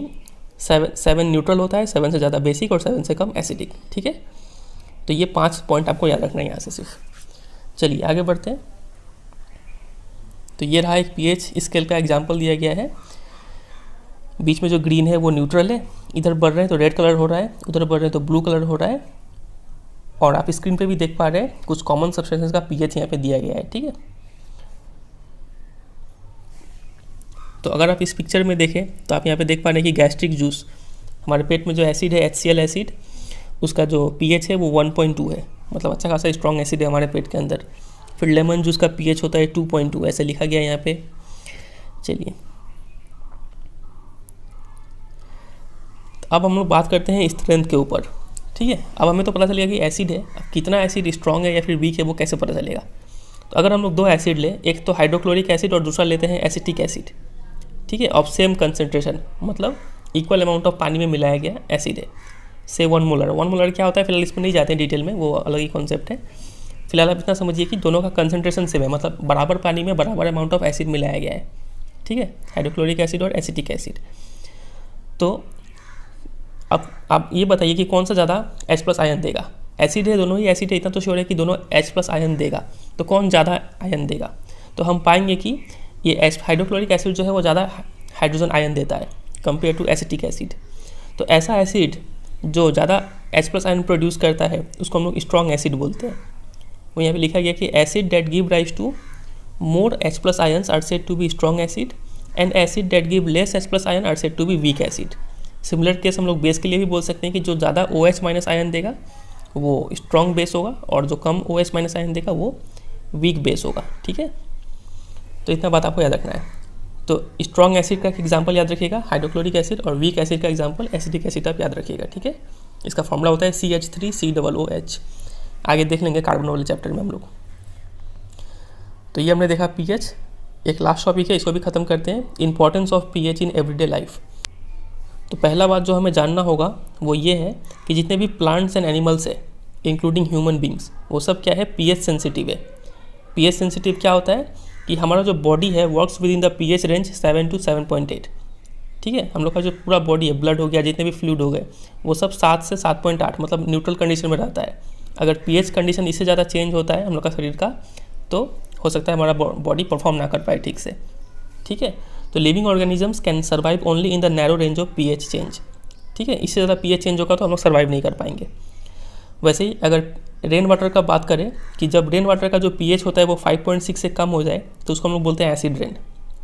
7 न्यूट्रल होता है, 7 से ज़्यादा बेसिक और 7 से कम एसिडिक, ठीक है। तो ये 5 पॉइंट आपको याद रखना है यहाँ से सिर्फ। चलिए आगे बढ़ते हैं। तो ये रहा एक pH स्केल का एग्जाम्पल दिया गया है। बीच में जो ग्रीन है वो न्यूट्रल है, इधर बढ़ रहे हैं तो रेड कलर हो रहा है, उधर बढ़ रहे हैं तो ब्लू कलर हो रहा है। और आप स्क्रीन पे भी देख पा रहे हैं कुछ कॉमन सब्सटेंसेस का pH यहाँ पे दिया गया है, ठीक है। तो अगर आप इस पिक्चर में देखें तो आप यहाँ पे देख पा रहे हैं कि गैस्ट्रिक जूस, हमारे पेट में जो एसिड है HCl एसिड, उसका जो pH है वो 1.2 है, मतलब अच्छा खासा स्ट्रॉन्ग एसिड है हमारे पेट के अंदर। फिर लेमन जूस का pH होता है 2.2, ऐसे लिखा गया है यहाँ पे। चलिए अब हम लोग बात करते हैं स्ट्रेंथ के ऊपर, ठीक है। अब हमें तो पता चलेगा कि एसिड है, अब कितना एसिड स्ट्रॉन्ग है या फिर वीक है वो कैसे पता चलेगा। तो अगर हम लोग 2 एसिड लें, एक तो हाइड्रोक्लोरिक एसिड और दूसरा लेते हैं एसिटिक एसिड, ठीक है, ऑफ सेम कंसनट्रेशन, मतलब इक्वल अमाउंट ऑफ पानी में मिलाया गया एसिड है, से 1 मोलर। 1 मोलर क्या होता है फिलहाल इसमें नहीं जाते हैं डिटेल में, वो अलग ही कॉन्सेप्ट है। फिलहाल आप इतना समझिए कि दोनों का कंसनट्रेशन सेम है, मतलब बराबर पानी में बराबर अमाउंट ऑफ एसिड मिलाया गया है, ठीक है, हाइड्रोक्लोरिक एसिड और एसिटिक एसिड। तो अब आप ये बताइए कि कौन सा ज़्यादा H+ आयन देगा। एसिड है, दोनों ही एसिड है, इतना तो श्योर है कि दोनों H+ आयन देगा, तो कौन ज़्यादा आयन देगा। तो हम पाएंगे कि ये हाइड्रोक्लोरिक एसिड जो है वो ज़्यादा हाइड्रोजन आयन देता है कंपेयर टू एसिटिक एसिड। तो ऐसा एसिड जो ज़्यादा H+ आयन प्रोड्यूस करता है उसको हम लोग स्ट्रॉन्ग एसिड बोलते हैं। वो यहाँ पे लिखा गया कि acid that give rise to more H+ ions are said to be strong acid and acid that give less H+ ion are said to be weak acid. Similar case हम लोग बेस के लिए भी बोल सकते हैं कि जो ज़्यादा OH- आयन देगा वो स्ट्रॉन्ग बेस होगा और जो कम OH- आयन देगा वो वीक बेस होगा, ठीक है। तो इतना बात आपको याद रखना है। तो स्ट्रॉन्ग एसिड का एग्जांपल याद रखिएगा हाइड्रोक्लोरिक एसिड, और वीक एसिड का एग्जांपल एसिडिक एसिड आप याद रखिएगा, ठीक है। इसका फॉर्मूला होता है CH3COOH। आगे देख लेंगे कार्बन वाले चैप्टर में हम लोग। तो ये हमने देखा pH। एक लास्ट टॉपिक है, इसको भी ख़त्म करते हैं, importance of pH in everyday life. तो पहला बात जो हमें जानना होगा वो ये है कि जितने भी प्लांट्स एंड एनिमल्स है इंक्लूडिंग ह्यूमन बींग्स, वो सब क्या है, pH सेंसिटिव है। pH सेंसिटिव क्या होता है कि हमारा जो बॉडी है works with in the pH range 7 to 7.8, ठीक है। हम लोग का जो पूरा बॉडी है, ब्लड हो गया, जितने भी फ्लूइड हो गए, वो सब 7 से 7.8 मतलब न्यूट्रल कंडीशन में रहता है। अगर pH कंडीशन इससे ज़्यादा चेंज होता है हम लोग का शरीर का, तो हो सकता है हमारा बॉडी परफॉर्म ना कर पाए ठीक से, ठीक है। तो living organisms can survive only in the narrow range of pH change, ठीक है। इससे ज़्यादा पीएच चेंज होगा तो हम लोग सर्वाइव नहीं कर पाएंगे। वैसे ही अगर रेन वाटर का बात करें कि जब रेन वाटर का जो पीएच होता है वो 5.6 से कम हो जाए तो उसको हम लोग बोलते हैं एसिड रेन,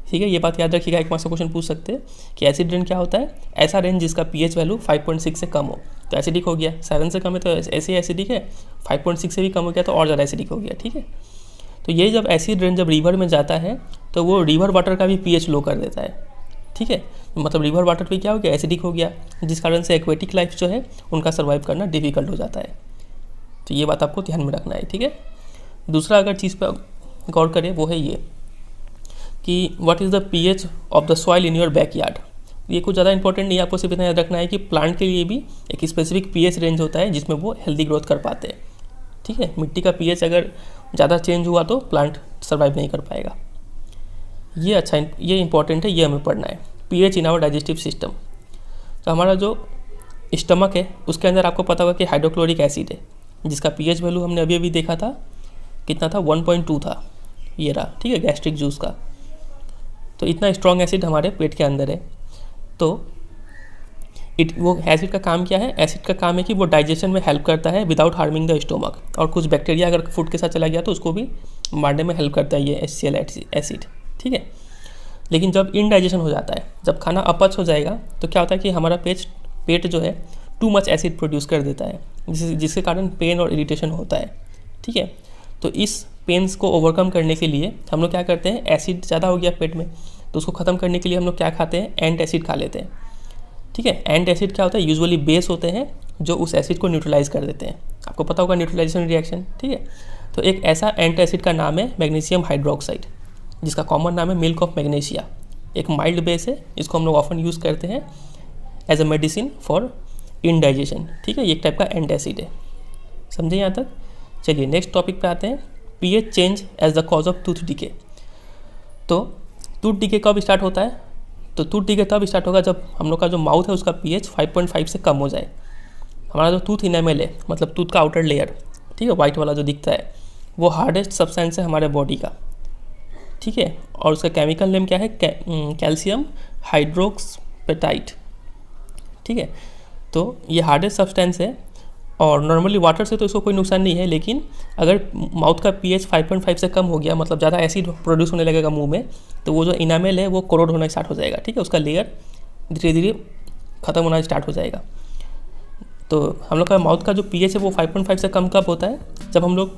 ठीक है। ये बात याद रखिएगा, एक मार्क्स का क्वेश्चन पूछ सकते हैं कि एसिड रेन क्या होता है, ऐसा रेन जिसका पीएच वैल्यू 5.6 से कम हो। तो एसिडिक हो गया, 7 से कम है तो ऐसे ही एसिडिक है, 5.6 से भी कम हो गया तो और ज़्यादा एसिडिक हो गया, ठीक है। तो ये जब एसिड रेन जब रिवर में जाता है तो वो रिवर वाटर का भी पीएच लो कर देता है, ठीक है। मतलब रिवर वाटर भी क्या हो गया, एसिडिक हो गया, जिस कारण से एक्वेटिक लाइफ जो है उनका सर्वाइव करना डिफिकल्ट हो जाता है। तो ये बात आपको ध्यान में रखना है, ठीक है। दूसरा अगर चीज़ पर गौर करें वो है ये कि what is the pH of the soil in your backyard. ये कुछ ज़्यादा इंपॉर्टेंट नहीं है, आपको सिर्फ इतना याद रखना है कि प्लांट के लिए भी एक स्पेसिफिक पीएच रेंज होता है जिसमें वो हेल्दी ग्रोथ कर पाते हैं, ठीक है। मिट्टी का पीएच अगर ज़्यादा चेंज हुआ तो प्लांट सर्वाइव नहीं कर पाएगा। ये अच्छा, ये इंपॉर्टेंट है, ये हमें पढ़ना है। PH in our digestive system, तो हमारा जो स्टमक है उसके अंदर आपको पता होगा कि हाइड्रोक्लोरिक एसिड है, जिसका पीएच वैल्यू हमने अभी अभी देखा था, कितना था, 1.2 था, ये रहा, ठीक है, गैस्ट्रिक जूस का। तो इतना स्ट्रॉन्ग एसिड हमारे पेट के अंदर है। तो वो एसिड का काम क्या है, एसिड का काम है कि वो डाइजेशन में हेल्प करता है विदाउट हार्मिंग द स्टोमक, और कुछ बैक्टीरिया अगर फूड के साथ चला गया तो उसको भी मारने में हेल्प करता है ये HCl एसिड, ठीक है। लेकिन जब इनडाइजेशन हो जाता है, जब खाना अपच हो जाएगा तो क्या होता है कि हमारा पेट जो है टू मच एसिड प्रोड्यूस कर देता है, जिसके कारण पेन और इरिटेशन होता है, ठीक है। तो इस पेन्स को ओवरकम करने के लिए हम लोग क्या करते हैं, एसिड ज़्यादा हो गया पेट में तो उसको ख़त्म करने के लिए हम लोग क्या खाते हैं, एंट एसिड खा लेते हैं, ठीक है। एंट एसिड क्या होता है, यूजुअली बेस होते हैं जो उस एसिड को न्यूट्रलाइज कर देते हैं। आपको पता होगा न्यूट्रलाइजेशन रिएक्शन, ठीक है। तो एक ऐसा एंट एसिड का नाम है मैग्नीशियम हाइड्रोक्साइड, जिसका कॉमन नाम है मिल्क ऑफ मैग्नीशिया। एक माइल्ड बेस है, इसको हम लोग ऑफन यूज़ करते हैं as a medicine for indigestion, ठीक है। ये एक टाइप का एंट एसिड है, समझे यहाँ तक। चलिए नेक्स्ट टॉपिक पे आते हैं, pH change as the cause of tooth decay. तो टूथ डिके कब स्टार्ट होता है, तो टूथ डिके तब स्टार्ट होगा जब हम लोग का जो माउथ है उसका पीएच 5.5 से कम हो जाए। हमारा जो टूथ इनेमल है, मतलब टूथ का आउटर लेयर, ठीक है, वाइट वाला जो दिखता है, वो हार्डेस्ट सब्सटेंस है हमारे बॉडी का, ठीक है। और उसका केमिकल नेम क्या है, कैल्शियम हाइड्रोक्सपेटाइट, ठीक है। तो ये हार्डेस्ट सब्सटेंस है और नॉर्मली वाटर से तो इसको कोई नुकसान नहीं है, लेकिन अगर माउथ का पीएच 5.5 से कम हो गया, मतलब ज़्यादा एसिड प्रोड्यूस होने लगेगा मुंह में, तो वो जो इनामेल है वो कोरोड होना स्टार्ट हो जाएगा, ठीक है। उसका लेयर धीरे धीरे ख़त्म होना स्टार्ट हो जाएगा। तो हम लोग का माउथ का जो पीएच है वो 5.5 से कम कब होता है, जब हम लोग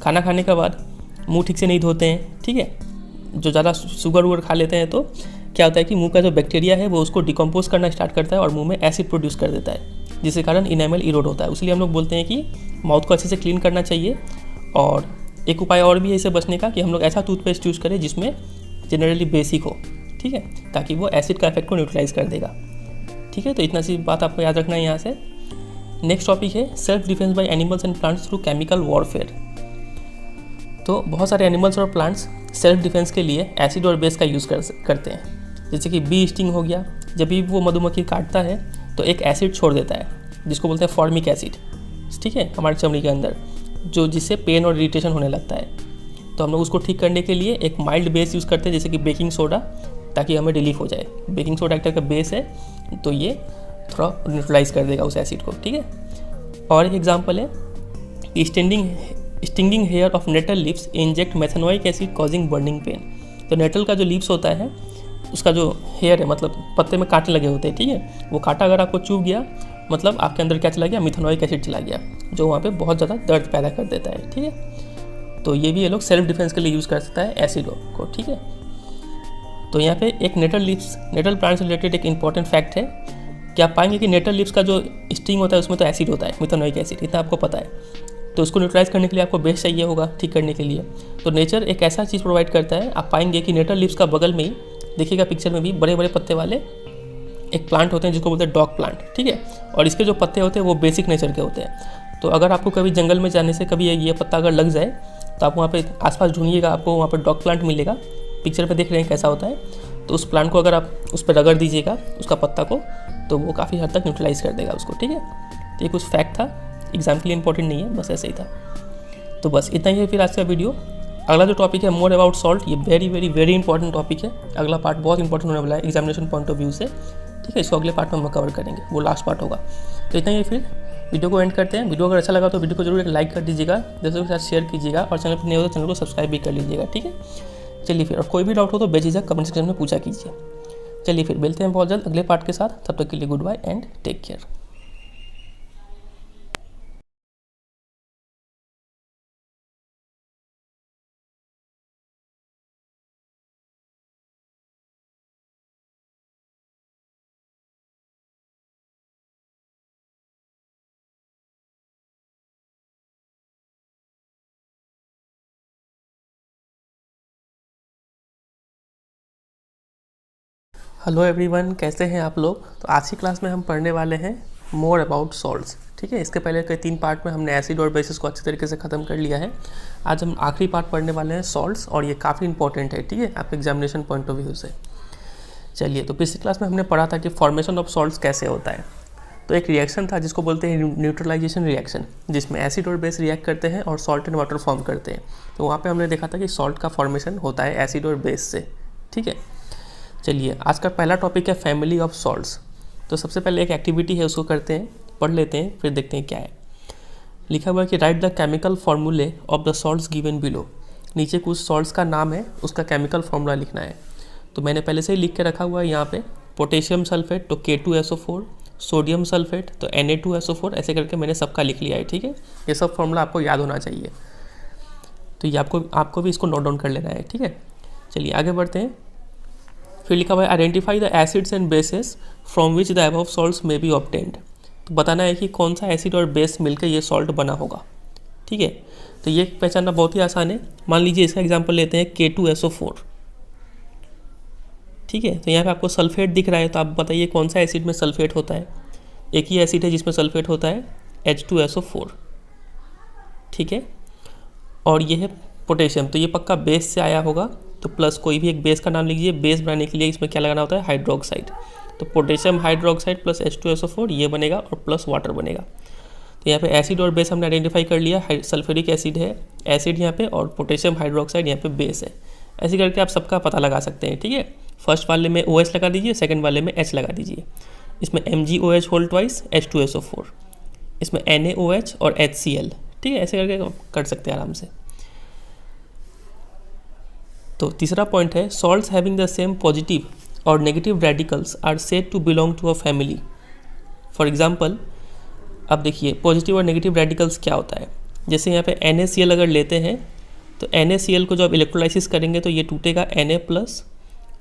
खाना खाने के बाद मुँह ठीक से नहीं धोते हैं, ठीक है। जो ज़्यादा शुगर वुगर खा लेते हैं तो क्या होता है कि मुंह का जो बैक्टीरिया है वो उसको डिकम्पोज करना स्टार्ट करता है और मुंह में एसिड प्रोड्यूस कर देता है, जिसके कारण इनेमल इरोड होता है। इसलिए हम लोग बोलते हैं कि माउथ को अच्छे से क्लीन करना चाहिए। और एक उपाय और भी है इससे बचने का कि हम लोग ऐसा टूथपेस्ट यूज़ करें जिसमें जनरली बेसिक हो, ठीक है, ताकि वो एसिड का इफेक्ट को न्यूट्रलाइज कर देगा, ठीक है। तो इतना सी बात आपको याद रखना है यहाँ से। नेक्स्ट टॉपिक है self defence by animals and plants through chemical warfare. तो बहुत सारे एनिमल्स और प्लांट्स सेल्फ डिफेंस के लिए एसिड और बेस का यूज़ करते हैं। जैसे कि बी स्टिंग हो गया, जब भी वो मधुमक्खी काटता है तो एक एसिड छोड़ देता है जिसको बोलते हैं फॉर्मिक एसिड, ठीक है, हमारे चमड़ी के अंदर, जो जिससे पेन और इरिटेशन होने लगता है। तो हम लोग उसको ठीक करने के लिए एक माइल्ड बेस यूज़ करते हैं जैसे कि बेकिंग सोडा, ताकि हमें रिलीफ हो जाए। बेकिंग सोडा एक तरह का बेस है तो ये थोड़ा न्यूट्रलाइज कर देगा उस एसिड को, ठीक है। और एक एग्जाम्पल है stinging hair of nettle leaves inject methanoic acid causing burning pain. तो नेटल का जो लिप्स होता है उसका जो हेयर है, मतलब पत्ते में कांटे लगे होते हैं, ठीक है, वो कांटा अगर आपको चुभ गया मतलब आपके अंदर क्या चला गया, मिथेनोइक एसिड चला गया, जो वहाँ पे बहुत ज़्यादा दर्द पैदा कर देता है, ठीक है। तो ये भी ये लोग सेल्फ डिफेंस के लिए यूज़ कर सकता है एसिड को, ठीक है। तो यहाँ पे एक नेटल प्लांट से रिलेटेड एक इंपॉर्टेंट फैक्ट है कि आप पाएंगे कि नेटल लिप्स का जो स्टिंग होता है उसमें तो एसिड होता है, मिथेनोइक एसिड, इतना आपको पता है। तो उसको न्यूट्रलाइज करने के लिए आपको बेस चाहिए होगा ठीक करने के लिए। तो नेचर एक ऐसा चीज़ प्रोवाइड करता है, आप पाएंगे कि नेटल लिप्स का बगल में ही देखिएगा पिक्चर में भी बड़े बड़े पत्ते वाले एक प्लांट होते हैं जिसको बोलते हैं डॉग प्लांट, ठीक है। और इसके जो पत्ते होते हैं वो बेसिक नेचर के होते हैं। तो अगर आपको कभी जंगल में जाने से कभी ये पत्ता अगर लग जाए तो आप वहाँ पे आसपास ढूंढिएगा, आपको वहाँ पे डॉग प्लांट मिलेगा। पिक्चर पे देख रहे हैं कैसा होता है। तो उस प्लांट को अगर आप उस पर रगड़ दीजिएगा उसका पत्ता को, तो वो काफ़ी हद तक न्यूट्रलाइज कर देगा उसको, ठीक है। तो ये कुछ फैक्ट था, एग्जाम के लिए इंपॉर्टेंट नहीं है, बस ऐसे ही था। तो बस इतना ही है फिर आज का वीडियो। अगला जो टॉपिक है मोर अबाउट सॉल्ट, ये very very very important topic है। अगला पार्ट बहुत इंपॉर्टेंट होने वाला है एग्जामिनेशन पॉइंट ऑफ व्यू से, ठीक है। इसको अगले पार्ट में हम कवर करेंगे, वो लास्ट पार्ट होगा। तो इतना ही, फिर वीडियो को एंड करते हैं। वीडियो अगर अच्छा लगा तो वीडियो को जरूर एक लाइक कर दीजिएगा, दोस्तों के साथ शेयर कीजिएगा, और चैनल पर नए हो तो चैनल को सब्सक्राइब भी कर लीजिएगा, ठीक है। चलिए फिर, और कोई भी डाउट हो तो बेझिझक कमेंट सेक्शन में पूछा कीजिए। चलिए फिर मिलते हैं बहुत जल्द अगले पार्ट के साथ, तब तक के लिए goodbye and take care. Hello everyone, कैसे हैं आप लोग। तो आज की क्लास में हम पढ़ने वाले हैं मोर अबाउट सॉल्ट्स, ठीक है। इसके पहले के 3 पार्ट में हमने एसिड और बेसिस को अच्छी तरीके से ख़त्म कर लिया है। आज हम आखिरी पार्ट पढ़ने वाले हैं सॉल्ट्स, और ये काफ़ी इंपॉर्टेंट है, ठीक है, आपके एग्जामिनेशन पॉइंट ऑफ व्यू से। चलिए, तो पिछली क्लास में हमने पढ़ा था कि फॉर्मेशन ऑफ सॉल्ट्स कैसे होता है। तो एक रिएक्शन था जिसको बोलते हैं न्यूट्रलाइजेशन रिएक्शन, जिसमें एसिड और बेस रिएक्ट करते हैं और सॉल्ट एंड वाटर फॉर्म करते हैं। तो वहाँ पर हमने देखा था कि सॉल्ट का फॉर्मेशन होता है एसिड और बेस से, ठीक है। चलिए, आज का पहला टॉपिक है फैमिली ऑफ सॉल्ट्स। तो सबसे पहले एक एक्टिविटी है, उसको करते हैं, पढ़ लेते हैं, फिर देखते हैं क्या है। लिखा हुआ है कि राइट द केमिकल फॉर्मूले of the salts given below. नीचे कुछ सॉल्ट्स का नाम है, उसका केमिकल फॉर्मूला लिखना है। तो मैंने पहले से ही लिख के रखा हुआ है यहाँ पे। पोटेशियम सल्फेट तो K2SO4, सोडियम सल्फेट तो Na2SO4, ऐसे करके मैंने सबका लिख लिया है, ठीक है। ये सब फॉर्मूला आपको याद होना चाहिए, तो ये आपको भी इसको नोट डाउन कर लेना है, ठीक है। चलिए आगे बढ़ते हैं। फिर लिखा हुआ है identify the acids and bases from which the above salts may be obtained. तो बताना है कि कौन सा एसिड और बेस मिलकर ये सॉल्ट बना होगा, ठीक है। तो ये पहचानना बहुत ही आसान है। मान लीजिए इसका एग्जांपल लेते हैं K2SO4, ठीक है। तो यहाँ पे आपको सल्फेट दिख रहा है, तो आप बताइए कौन सा एसिड में सल्फेट होता है। एक ही एसिड है जिसमें सल्फेट होता है, H2SO4, ठीक है। और ये है पोटेशियम, तो ये पक्का बेस से आया होगा। तो प्लस कोई भी एक बेस का नाम लीजिए। बेस बनाने के लिए इसमें क्या लगाना होता है, हाइड्रोक्साइड। तो पोटेशियम हाइड्रोक्साइड प्लस H2SO4 ये बनेगा, और प्लस वाटर बनेगा। तो यहाँ पे एसिड और बेस हमने आइडेंटिफाई कर लिया। सल्फ्यूरिक एसिड है एसिड यहाँ पे, और पोटेशियम हाइड्रोक्साइड यहाँ पे बेस है। ऐसे करके आप सबका पता लगा सकते हैं, ठीक है। फर्स्ट वाले में OH लगा दीजिए, सेकेंड वाले में H लगा दीजिए। इसमें MgOH होल ट्वाइस H2SO4, इसमें NaOH और HCl, ठीक है। ऐसे करके कर सकते हैं आराम से। तो तीसरा पॉइंट है salts having the same positive और negative radicals are said to belong to a family. For example, अब देखिए पॉजिटिव और नेगेटिव रेडिकल्स क्या होता है। जैसे यहाँ पे NaCl अगर लेते हैं, तो NaCl को जब इलेक्ट्रोलाइसिस करेंगे तो ये टूटेगा Na प्लस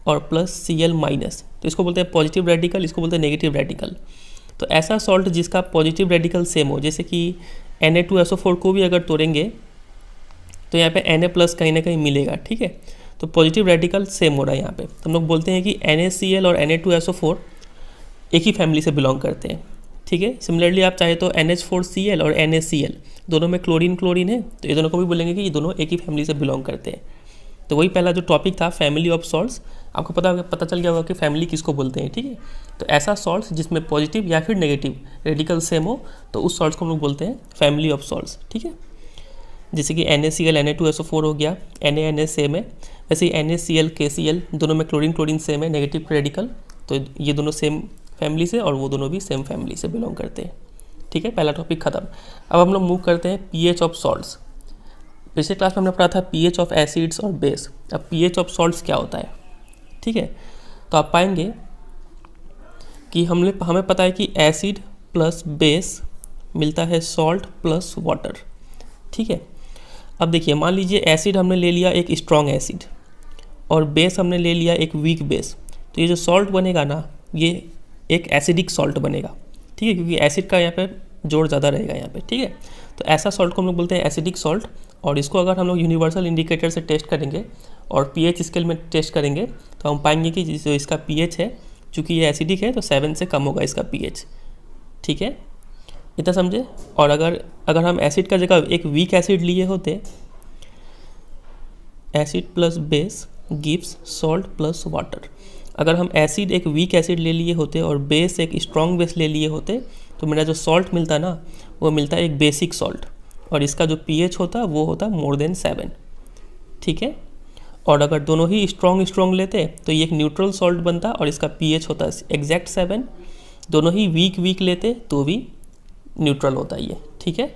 और प्लस Cl माइनस। तो इसको बोलते हैं पॉजिटिव रेडिकल, इसको बोलते हैं नेगेटिव रेडिकल। तो ऐसा सॉल्ट जिसका पॉजिटिव रेडिकल सेम हो, जैसे कि Na2SO4 को भी अगर तोड़ेंगे तो यहाँ पे Na प्लस कहीं ना कहीं मिलेगा, ठीक है। तो पॉजिटिव रेडिकल सेम हो रहा है यहाँ पे। तो हम लोग बोलते हैं कि NaCl और Na2SO4 एक ही फैमिली से बिलोंग करते हैं, ठीक है। सिमिलरली आप चाहे तो NH4Cl और NaCl दोनों में क्लोरीन है, तो ये दोनों को भी बोलेंगे कि ये दोनों एक ही फैमिली से बिलोंग करते हैं। तो वही पहला जो टॉपिक था फैमिली ऑफ सॉल्ट्स, आपको पता चल गया होगा कि फैमिली किसको बोलते हैं, ठीक है। तो ऐसा सॉल्ट्स जिसमें पॉजिटिव या फिर नेगेटिव रेडिकल सेम हो, तो उस सॉल्ट्स को हम लोग बोलते हैं फैमिली ऑफ सॉल्ट्स, ठीक है। जैसे कि NaCl Na2SO4 हो गया, Na सेम है। वैसे ही NaCl KCl दोनों में क्लोरीन सेम है, नेगेटिव रेडिकल। तो ये दोनों सेम फैमिली से, और वो दोनों भी सेम फैमिली से बिलोंग करते हैं, ठीक है। पहला टॉपिक खत्म। अब हम लोग मूव करते हैं pH ऑफ सॉल्ट्स। पिछले क्लास में हमने पढ़ा था pH ऑफ एसिड्स और बेस। अब pH ऑफ सॉल्ट्स क्या होता है, ठीक है। तो आप पाएंगे कि हमें पता है कि एसिड प्लस बेस मिलता है सॉल्ट प्लस वाटर, ठीक है। अब देखिए, मान लीजिए एसिड हमने ले लिया एक स्ट्रॉन्ग एसिड, और बेस हमने ले लिया एक वीक बेस। तो ये जो सॉल्ट बनेगा ना, ये एक एसिडिक सॉल्ट बनेगा, ठीक है, क्योंकि एसिड का यहाँ पे जोर ज़्यादा रहेगा यहाँ पे, ठीक है। तो ऐसा सॉल्ट को हम लोग बोलते हैं एसिडिक सॉल्ट। और इसको अगर हम लोग यूनिवर्सल इंडिकेटर से टेस्ट करेंगे और pH स्केल में टेस्ट करेंगे, तो हम पाएंगे कि जो इसका pH है, चूँकि ये एसिडिक है, तो 7 से कम होगा इसका pH, ठीक है। इतना समझे। और अगर हम एसिड का जगह एक वीक एसिड लिए होते, acid plus base gives salt plus water. अगर हम एसिड एक वीक एसिड ले लिए होते और बेस एक स्ट्रॉन्ग बेस ले लिए होते, तो मेरा जो सॉल्ट मिलता ना, वो मिलता है एक बेसिक सॉल्ट, और इसका जो pH होता वो होता मोर देन 7, ठीक है। और अगर दोनों ही स्ट्रॉन्ग लेते तो ये एक न्यूट्रल सॉल्ट बनता और इसका pH होता है एग्जैक्ट 7। दोनों ही वीक लेते तो भी न्यूट्रल होता है ये, ठीक है।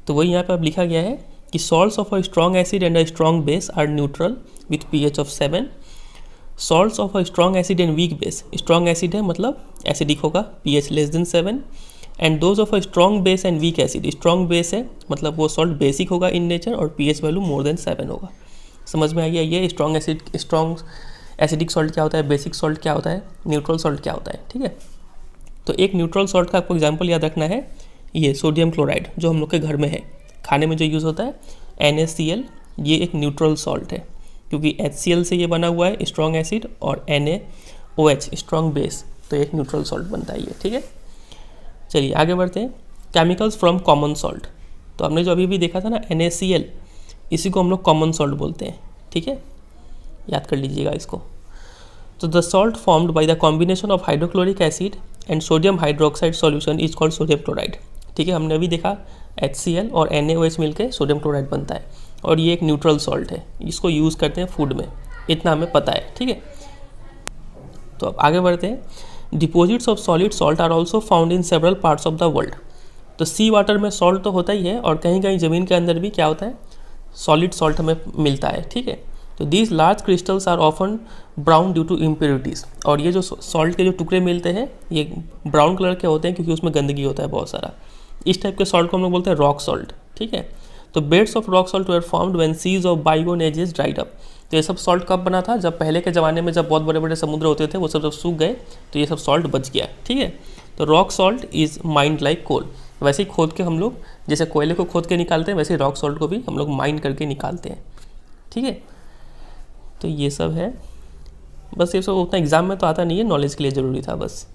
तो वही यहाँ पे अब लिखा गया है कि salts of a strong acid and a strong base are neutral with pH of 7। Salts of a strong acid and weak base, strong acid है मतलब एसिडिक होगा, pH less than 7। And those of a strong base and weak acid, strong base है मतलब वो salt basic होगा in nature और pH value more than 7 होगा। समझ में आइए ये स्ट्रॉन्ग एसिडिक सॉल्ट क्या होता है, बेसिक सॉल्ट क्या होता है, न्यूट्रल सॉल्ट क्या होता है, ठीक है। तो एक न्यूट्रल सॉल्ट का आपको एग्जांपल याद रखना है, ये सोडियम क्लोराइड जो हम लोग के घर में है, खाने में जो यूज़ होता है NaCl, ये एक न्यूट्रल सॉल्ट है क्योंकि HCl से ये बना हुआ है स्ट्रॉन्ग एसिड और NaOH स्ट्रॉन्ग बेस, तो एक न्यूट्रल सॉल्ट बनता है ये, ठीक है। चलिए आगे बढ़ते हैं। केमिकल्स फ्रॉम कॉमन सॉल्ट, तो हमने जो अभी भी देखा था ना NaCl, इसी को हम लोग कॉमन सॉल्ट बोलते हैं, ठीक है, याद कर लीजिएगा इसको। तो the salt formed by the combination of hydrochloric acid and sodium hydroxide solution is called sodium chloride, ठीक है। हमने अभी देखा HCl और NaOH मिलकर सोडियम क्लोराइड बनता है और ये एक न्यूट्रल सॉल्ट है, इसको यूज़ करते हैं फूड में, इतना हमें पता है, ठीक है। तो अब आगे बढ़ते हैं। Deposits of solid salt are also found in several parts of the world. तो सी वाटर में सॉल्ट तो होता ही है और कहीं कहीं ज़मीन के अंदर भी क्या होता है, सॉलिड सॉल्ट हमें मिलता है, ठीक है। तो these large crystals are often brown due to impurities, और ये जो सॉल्ट के जो टुकड़े मिलते हैं ये ब्राउन कलर के होते हैं क्योंकि उसमें गंदगी होता है बहुत सारा। इस टाइप के सॉल्ट को हम लोग बोलते हैं रॉक सॉल्ट, ठीक है। तो beds of rock salt were formed when seas of bygone ages dried up. तो ये सब सॉल्ट कब बना था, जब पहले के ज़माने में जब बहुत बड़े बड़े समुद्र होते थे वो सब जब सूख गए तो ये सब सॉल्ट बच गया, ठीक है। तो rock salt is mined like coal, वैसे ही खोद के हम लोग जैसे कोयले को खोद के निकालते हैं वैसे ही रॉक सॉल्ट को भी हम लोग माइन करके निकालते हैं, ठीक है। तो ये सब है, बस ये सब उतना एग्जाम में तो आता नहीं है, नॉलेज के लिए ज़रूरी था बस।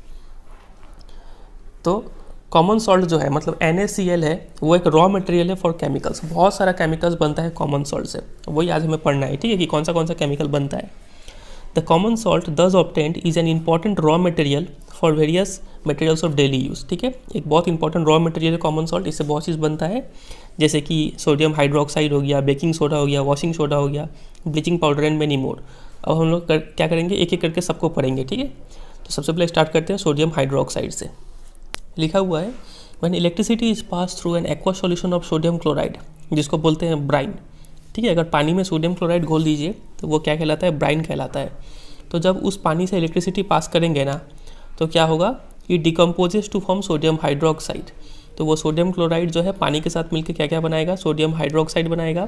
तो कॉमन सॉल्ट जो है मतलब NaCl है वो एक रॉ मटेरियल है फॉर केमिकल्स, बहुत सारा केमिकल्स बनता है कॉमन सॉल्ट से, वही आज हमें पढ़ना है, ठीक है, कि कौन सा केमिकल बनता है। द कॉमन सॉल्ट दस obtained is an important raw material for various materials of daily use, ठीक है। एक बहुत इंपॉर्टेंट रॉ मटेरियल है कॉमन सॉल्ट, इससे बहुत चीज़ बनता है, जैसे कि सोडियम हाइड्रोक्साइड हो गया, बेकिंग सोडा हो गया, वॉशिंग सोडा हो गया, bleaching powder and many more. अब हम लोग क्या करेंगे, एक एक करके सबको पढ़ेंगे, ठीक है। तो सबसे पहले स्टार्ट करते हैं सोडियम हाइड्रोक्साइड से। लिखा हुआ है when electricity is pass through an aqua solution of sodium chloride, जिसको बोलते हैं ब्राइन, ठीक है। अगर पानी में सोडियम क्लोराइड घोल दीजिए तो वो क्या कहलाता है, ब्राइन कहलाता है। तो जब उस पानी से इलेक्ट्रिसिटी पास करेंगे ना तो क्या होगा, ये decomposes to form sodium hydroxide. तो वो सोडियम क्लोराइड जो है पानी के साथ मिलकर क्या क्या बनाएगा, सोडियम हाइड्रोक्साइड बनाएगा,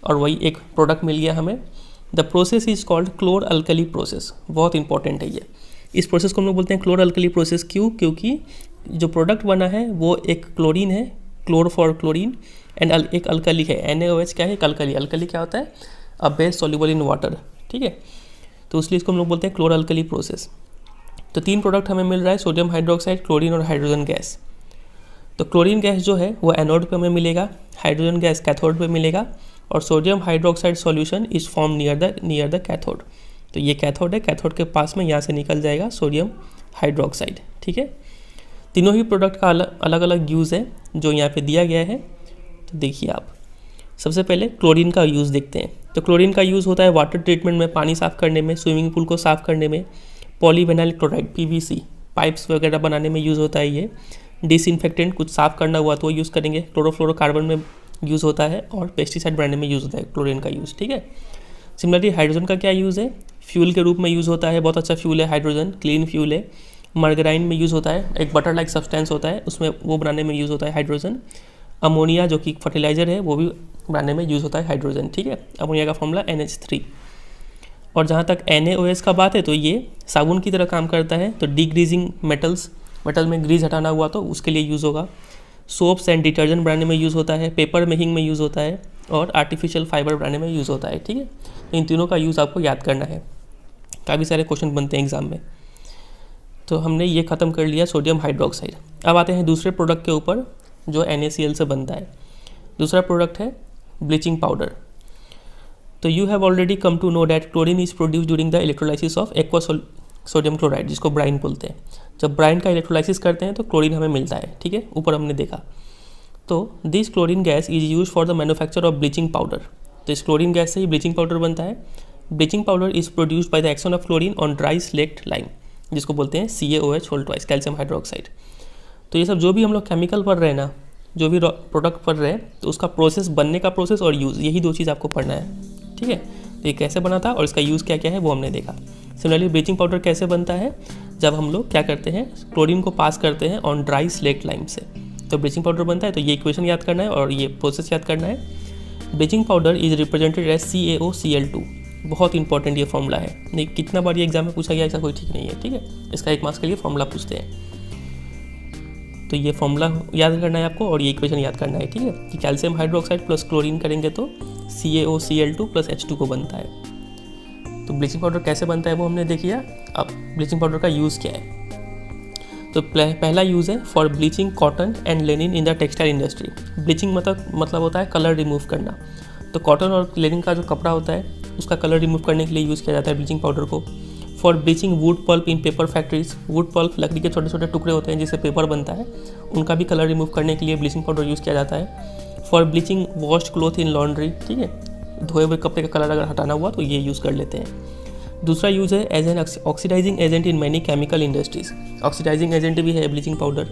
और वही एक प्रोडक्ट मिल गया हमें। The process is called क्लोर alkali process, बहुत इंपॉर्टेंट है ये। इस प्रोसेस को हम लोग बोलते हैं क्लोर अल्कली प्रोसेस, क्यों, क्योंकि जो प्रोडक्ट बना है वो एक क्लोरीन है, क्लोर फॉर क्लोरीन, एंड एक अल्कली है, NaOH क्या है, एक अल्कली। अल्कली क्या होता है, a base soluble in water, ठीक है। तो इसलिए इसको हम लोग बोलते हैं क्लोर अल्कली प्रोसेस। तो तीन प्रोडक्ट हमें मिल रहा है, सोडियम हाइड्रोक्साइड, क्लोरीन और हाइड्रोजन गैस। तो क्लोरीन गैस जो है वो एनोड पे हमें मिलेगा, हाइड्रोजन गैस कैथोड पे मिलेगा, और sodium hydroxide solution is form near the cathode. तो ये कैथोड है, कैथोड के पास में यहाँ से निकल जाएगा सोडियम हाइड्रोक्साइड, ठीक है। तीनों ही प्रोडक्ट का अलग अलग यूज़ है जो यहाँ पे दिया गया है। तो देखिए आप, सबसे पहले क्लोरीन का यूज़ देखते हैं। तो क्लोरीन का यूज़ होता है वाटर ट्रीटमेंट में, पानी साफ़ करने में, स्विमिंग पूल को साफ़ करने में, पॉलीविनाइल क्लोराइड PVC पाइप्स वगैरह बनाने में यूज़ होता है ये। डिसइंफेक्टेंट कुछ साफ़ करना हुआ तो वो यूज़ करेंगे, क्लोरोफ्लोरोकार्बन में यूज़ होता है, और पेस्टिसाइड बनाने में यूज़ होता है क्लोरीन का यूज़, ठीक है। सिमिलरली हाइड्रोजन का क्या यूज़ है, फ्यूल के रूप में यूज़ होता है, बहुत अच्छा फ्यूल है हाइड्रोजन, क्लीन फ्यूल है। मार्गराइन में यूज़ होता है, एक बटर लाइक सब्सटेंस होता है उसमें, वो बनाने में यूज़ होता है हाइड्रोजन। अमोनिया जो कि फर्टिलाइज़र है वो भी बनाने में यूज़ होता है हाइड्रोजन, ठीक है। अमोनिया का फॉर्मूला NH3। और जहाँ तक NaOH का बात है तो ये साबुन की तरह काम करता है। तो डिग्रीजिंग मेटल में ग्रीज हटाना हुआ तो उसके लिए यूज़ होगा। सोप्स एंड डिटर्जेंट बनाने में यूज़ होता है, पेपर मेकिंग में यूज़ होता है, और आर्टिफिशियल फाइबर बनाने में यूज़ होता है, ठीक है। तो इन तीनों का यूज़ आपको याद करना है, काफ़ी सारे क्वेश्चन बनते हैं एग्जाम में। तो हमने ये ख़त्म कर लिया सोडियम हाइड्रोक्साइड। अब आते हैं दूसरे प्रोडक्ट के ऊपर जो NaCl से बनता है। दूसरा प्रोडक्ट है ब्लीचिंग पाउडर। तो you have already come to know that chlorine is produce during the electrolysis of aqua sodium chloride, जिसको ब्राइन बोलते हैं। जब ब्राइन का इलेक्ट्रोलाइसिस करते हैं तो क्लोरीन हमें मिलता है, ठीक है, ऊपर हमने देखा। तो this chlorine gas is use for the manufacture of bleaching powder. तो इस क्लोरीन गैस से ही ब्लीचिंग पाउडर बनता है। Bleaching powder is produced by the action of chlorine on dry slaked lime, जिसको बोलते हैं CaOH whole twice, calcium hydroxide. तो ये सब जो भी हम लोग केमिकल पढ़ रहे हैं ना, जो भी प्रोडक्ट पढ़ रहे हैं, तो उसका प्रोसेस, बनने का प्रोसेस और यूज़, यही दो चीज़ आपको पढ़ना है, ठीक है। तो ये कैसे बना था और इसका यूज़ क्या क्या है वो हमने देखा। सिमिलरली ब्लीचिंग पाउडर कैसे बनता है, जब हम लोग क्या करते हैं, क्लोरीन को पास करते हैं ऑन ड्राई स्लेक्ट लाइम से, तो ब्लीचिंग पाउडर बनता है। तो ये इक्वेशन याद करना है और ये प्रोसेस याद करना है। Bleaching powder is represented as CaOCl2, बहुत इंपॉर्टेंट ये फॉर्मूला है। नहीं, कितना बार ये एग्जाम में पूछा गया ऐसा कोई ठीक नहीं है, ठीक है। इसका 1 मार्क्स के लिए फॉर्मूला पूछते हैं, तो ये फॉर्मूला याद करना है आपको और ये इक्वेशन याद करना है, ठीक है। कि कैल्शियम हाइड्रोक्साइड प्लस क्लोरीन करेंगे तो CaOCl2 प्लस H2 को बनता है। तो ब्लीचिंग पाउडर कैसे बनता है वो हमने देख लिया। अब ब्लीचिंग पाउडर का यूज़ क्या है, तो पहला यूज़ है for bleaching cotton and Lenin in the textile industry. Bleaching मतलब होता है कलर रिमूव करना। तो कॉटन और लेनिन का जो कपड़ा होता है उसका कलर रिमूव करने के लिए यूज़ किया जाता है ब्लीचिंग पाउडर को। For bleaching wood pulp in paper factories, wood pulp लकड़ी के छोटे छोटे टुकड़े होते हैं जिससे पेपर बनता है, उनका भी कलर रिमूव करने के लिए ब्लीचिंग पाउडर यूज़ किया जाता है। For bleaching washed cloth in laundry, ठीक है, धोए हुए कपड़े का कलर अगर हटाना हुआ तो ये यूज़ कर लेते हैं। दूसरा यूज़ है as an oxidising agent in many chemical industries. Oxidising agent भी है ब्लीचिंग पाउडर।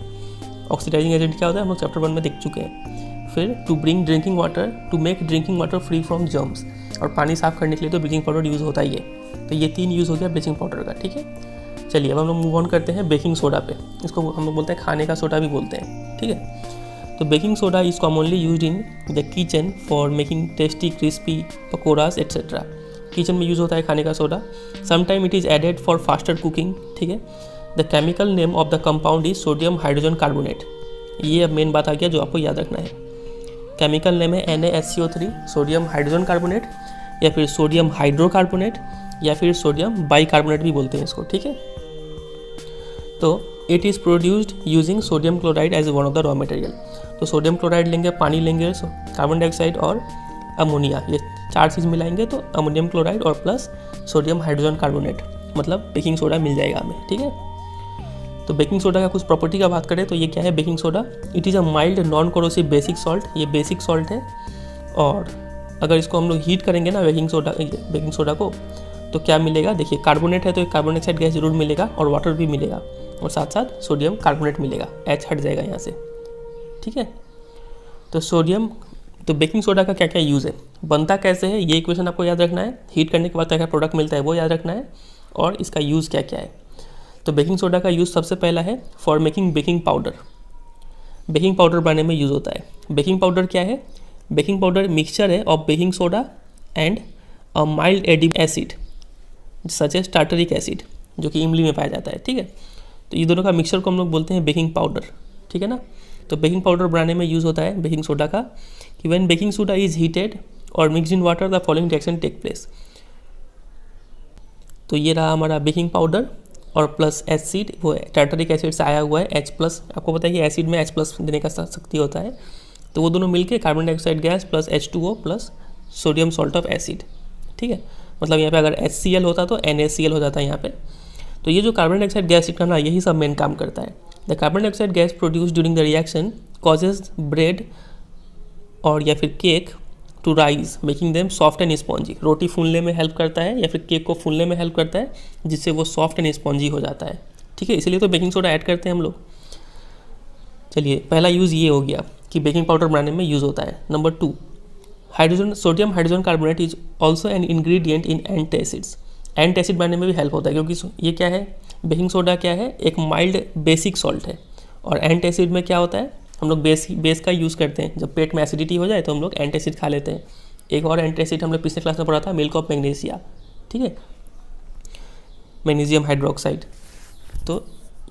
ऑक्सीडाइजिंग एजेंट क्या होता है हम लोग चैप्टर 1 में देख चुके हैं। फिर to bring drinking water, to make drinking water free from germs, और पानी साफ करने के लिए तो ब्लीचिंग पाउडर यूज़ होता ही है। तो ये 3 यूज़ हो गया ब्लीचिंग पाउडर का, ठीक है। चलिए अब हम लोग मूव ऑन करते हैं बेकिंग सोडा पे। इसको हम लोग बोलते हैं खाने का सोडा भी बोलते हैं, ठीक है। तो baking soda is commonly used in the kitchen for making tasty crispy pakoras etcetera. Kitchen में यूज़ होता है खाने का soda. Sometime it is added for faster cooking, ठीक है। The chemical name of the compound is sodium hydrogen carbonate. ये अब main बात आ गया जो आपको याद रखना है। केमिकल नेम है NaHCO3, सोडियम हाइड्रोजन कार्बोनेट, या फिर सोडियम हाइड्रोकार्बोनेट, या फिर सोडियम बाइकार्बोनेट भी बोलते हैं इसको, ठीक है। तो it is produced using sodium chloride as one of the raw material. तो सोडियम क्लोराइड लेंगे, पानी लेंगे, कार्बन डाइऑक्साइड और अमोनिया, ये 4 चीज़ मिलाएंगे तो अमोनियम क्लोराइड और प्लस सोडियम हाइड्रोजन कार्बोनेट, मतलब बेकिंग सोडा मिल जाएगा हमें, ठीक है। तो बेकिंग सोडा का कुछ प्रॉपर्टी का बात करें तो ये क्या है baking soda. It is a mild non corrosive basic salt, ये बेसिक सॉल्ट है। और अगर इसको हम लोग हीट करेंगे ना बेकिंग सोडा को, तो क्या मिलेगा, देखिए कार्बोनेट है तो एक कार्बन डाइऑक्साइड गैस जरूर मिलेगा और वाटर भी मिलेगा, और साथ साथ सोडियम कार्बोनेट मिलेगा, H हट जाएगा यहाँ से, ठीक है। तो बेकिंग सोडा का क्या क्या यूज़ है, बनता कैसे है, ये इक्वेशन आपको याद रखना है। हीट करने के बाद क्या क्या प्रोडक्ट मिलता है वो याद रखना है, और इसका यूज़ क्या क्या है। तो बेकिंग सोडा का यूज़ सबसे पहला है for making baking powder. Baking powder बनाने में यूज़ होता है। बेकिंग पाउडर क्या है, बेकिंग पाउडर मिक्सचर है of baking soda and a mild edible acid such as tartaric acid, जो कि इमली में पाया जाता है, ठीक है। तो ये दोनों का मिक्सचर को हम लोग बोलते हैं बेकिंग पाउडर, ठीक है ना। तो बेकिंग पाउडर बनाने में यूज़ होता है बेकिंग सोडा का कि when baking soda is heated और mixed in water the following reaction take place. तो ये रहा हमारा बेकिंग पाउडर और प्लस एसिड, वो टार्टरिक एसिड से आया हुआ है H+। आपको पता है कि एसिड में H+ देने का शक्ति होता है, तो वो दोनों मिलके carbon dioxide gas plus H2O plus sodium salt of acid, ठीक है। मतलब यहाँ पे अगर HCl होता तो NaCl हो जाता है यहाँ पे। तो ये जो कार्बन डाइऑक्साइड गैस का ना, यही सब मेन काम करता है। The carbon dioxide gas produce during the reaction causes bread और या फिर cake to rise making them soft and spongy. रोटी फूलने में हेल्प करता है या फिर केक को फूलने में हेल्प करता है, जिससे वो सॉफ्ट एंड स्पॉन्जी हो जाता है, ठीक है। इसलिए तो बेकिंग सोडा ऐड करते हैं हम लोग। चलिए पहला यूज़ ये हो गया कि बेकिंग पाउडर बनाने में यूज़ होता है। Number 2, sodium hydrogen carbonate is also an ingredient in antacids. Antacid बनाने में भी हेल्प होता है, क्योंकि ये क्या है, बेकिंग सोडा क्या है, एक माइल्ड बेसिक सॉल्ट है। और एंटासिड में क्या होता है, हम लोग बेस का यूज़ करते हैं। जब पेट में एसिडिटी हो जाए तो हम लोग एंटासिड खा लेते हैं। एक और एंटासिड हमने पिछले क्लास में पढ़ा था, मिल्क ऑफ मैग्नीशिया, ठीक है, मैग्नीशियम हाइड्रोक्साइड। तो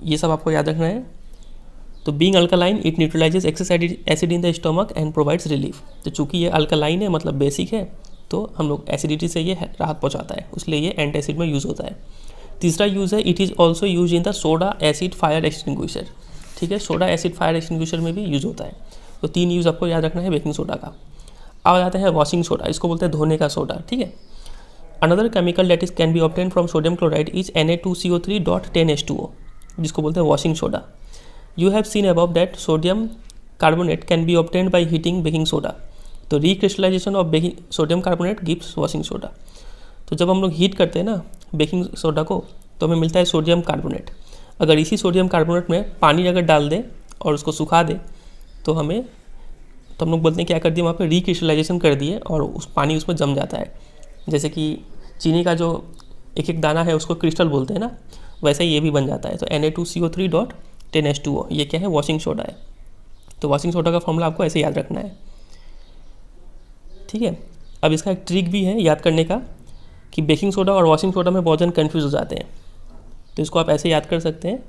ये सब आपको याद रखना है। तो being alkaline it न्यूट्रलाइजेज excess acid in the stomach and provides relief. तो चूँकि ये अल्कलाइन है मतलब बेसिक है, तो हम लोग एसिडिटी से ये राहत पहुँचाता है, इसलिए ये एंटासिड में यूज़ होता है। तीसरा यूज़ है it is also use in the soda acid fire extinguisher, ठीक है। सोडा एसिड फायर एक्सटिंग्विशर में भी यूज़ होता है। तो 3 यूज़ आपको याद रखना है बेकिंग सोडा का। अब आता है वॉशिंग सोडा, इसको बोलते हैं धोने का सोडा, ठीक है। Another chemical that is can be obtain from sodium chloride is Na2CO3.10H2O, जिसको बोलते हैं washing soda. You have seen above that sodium carbonate can be obtained by heating baking soda. तो recrystallization of baking sodium carbonate gives washing soda. तो जब हम लोग heat करते हैं ना बेकिंग सोडा को तो हमें मिलता है सोडियम कार्बोनेट। अगर इसी सोडियम कार्बोनेट में पानी अगर डाल दे और उसको सुखा दे तो हम लोग बोलते हैं क्या कर दिए, वहाँ पे रिक्रिस्टलाइजेशन कर दिए और उस पानी उसमें जम जाता है। जैसे कि चीनी का जो एक एक दाना है उसको क्रिस्टल बोलते हैं ना, वैसे ही ये भी बन जाता है। तो Na2CO3.10H2O ये क्या है, वॉशिंग सोडा है। तो वॉशिंग सोडा का फॉर्मूला आपको ऐसे याद रखना है, ठीक है। अब इसका एक ट्रिक भी है याद करने का कि बेकिंग सोडा और वॉशिंग सोडा में बहुत जन कन्फ्यूज़ हो जाते हैं। तो इसको आप ऐसे याद कर सकते हैं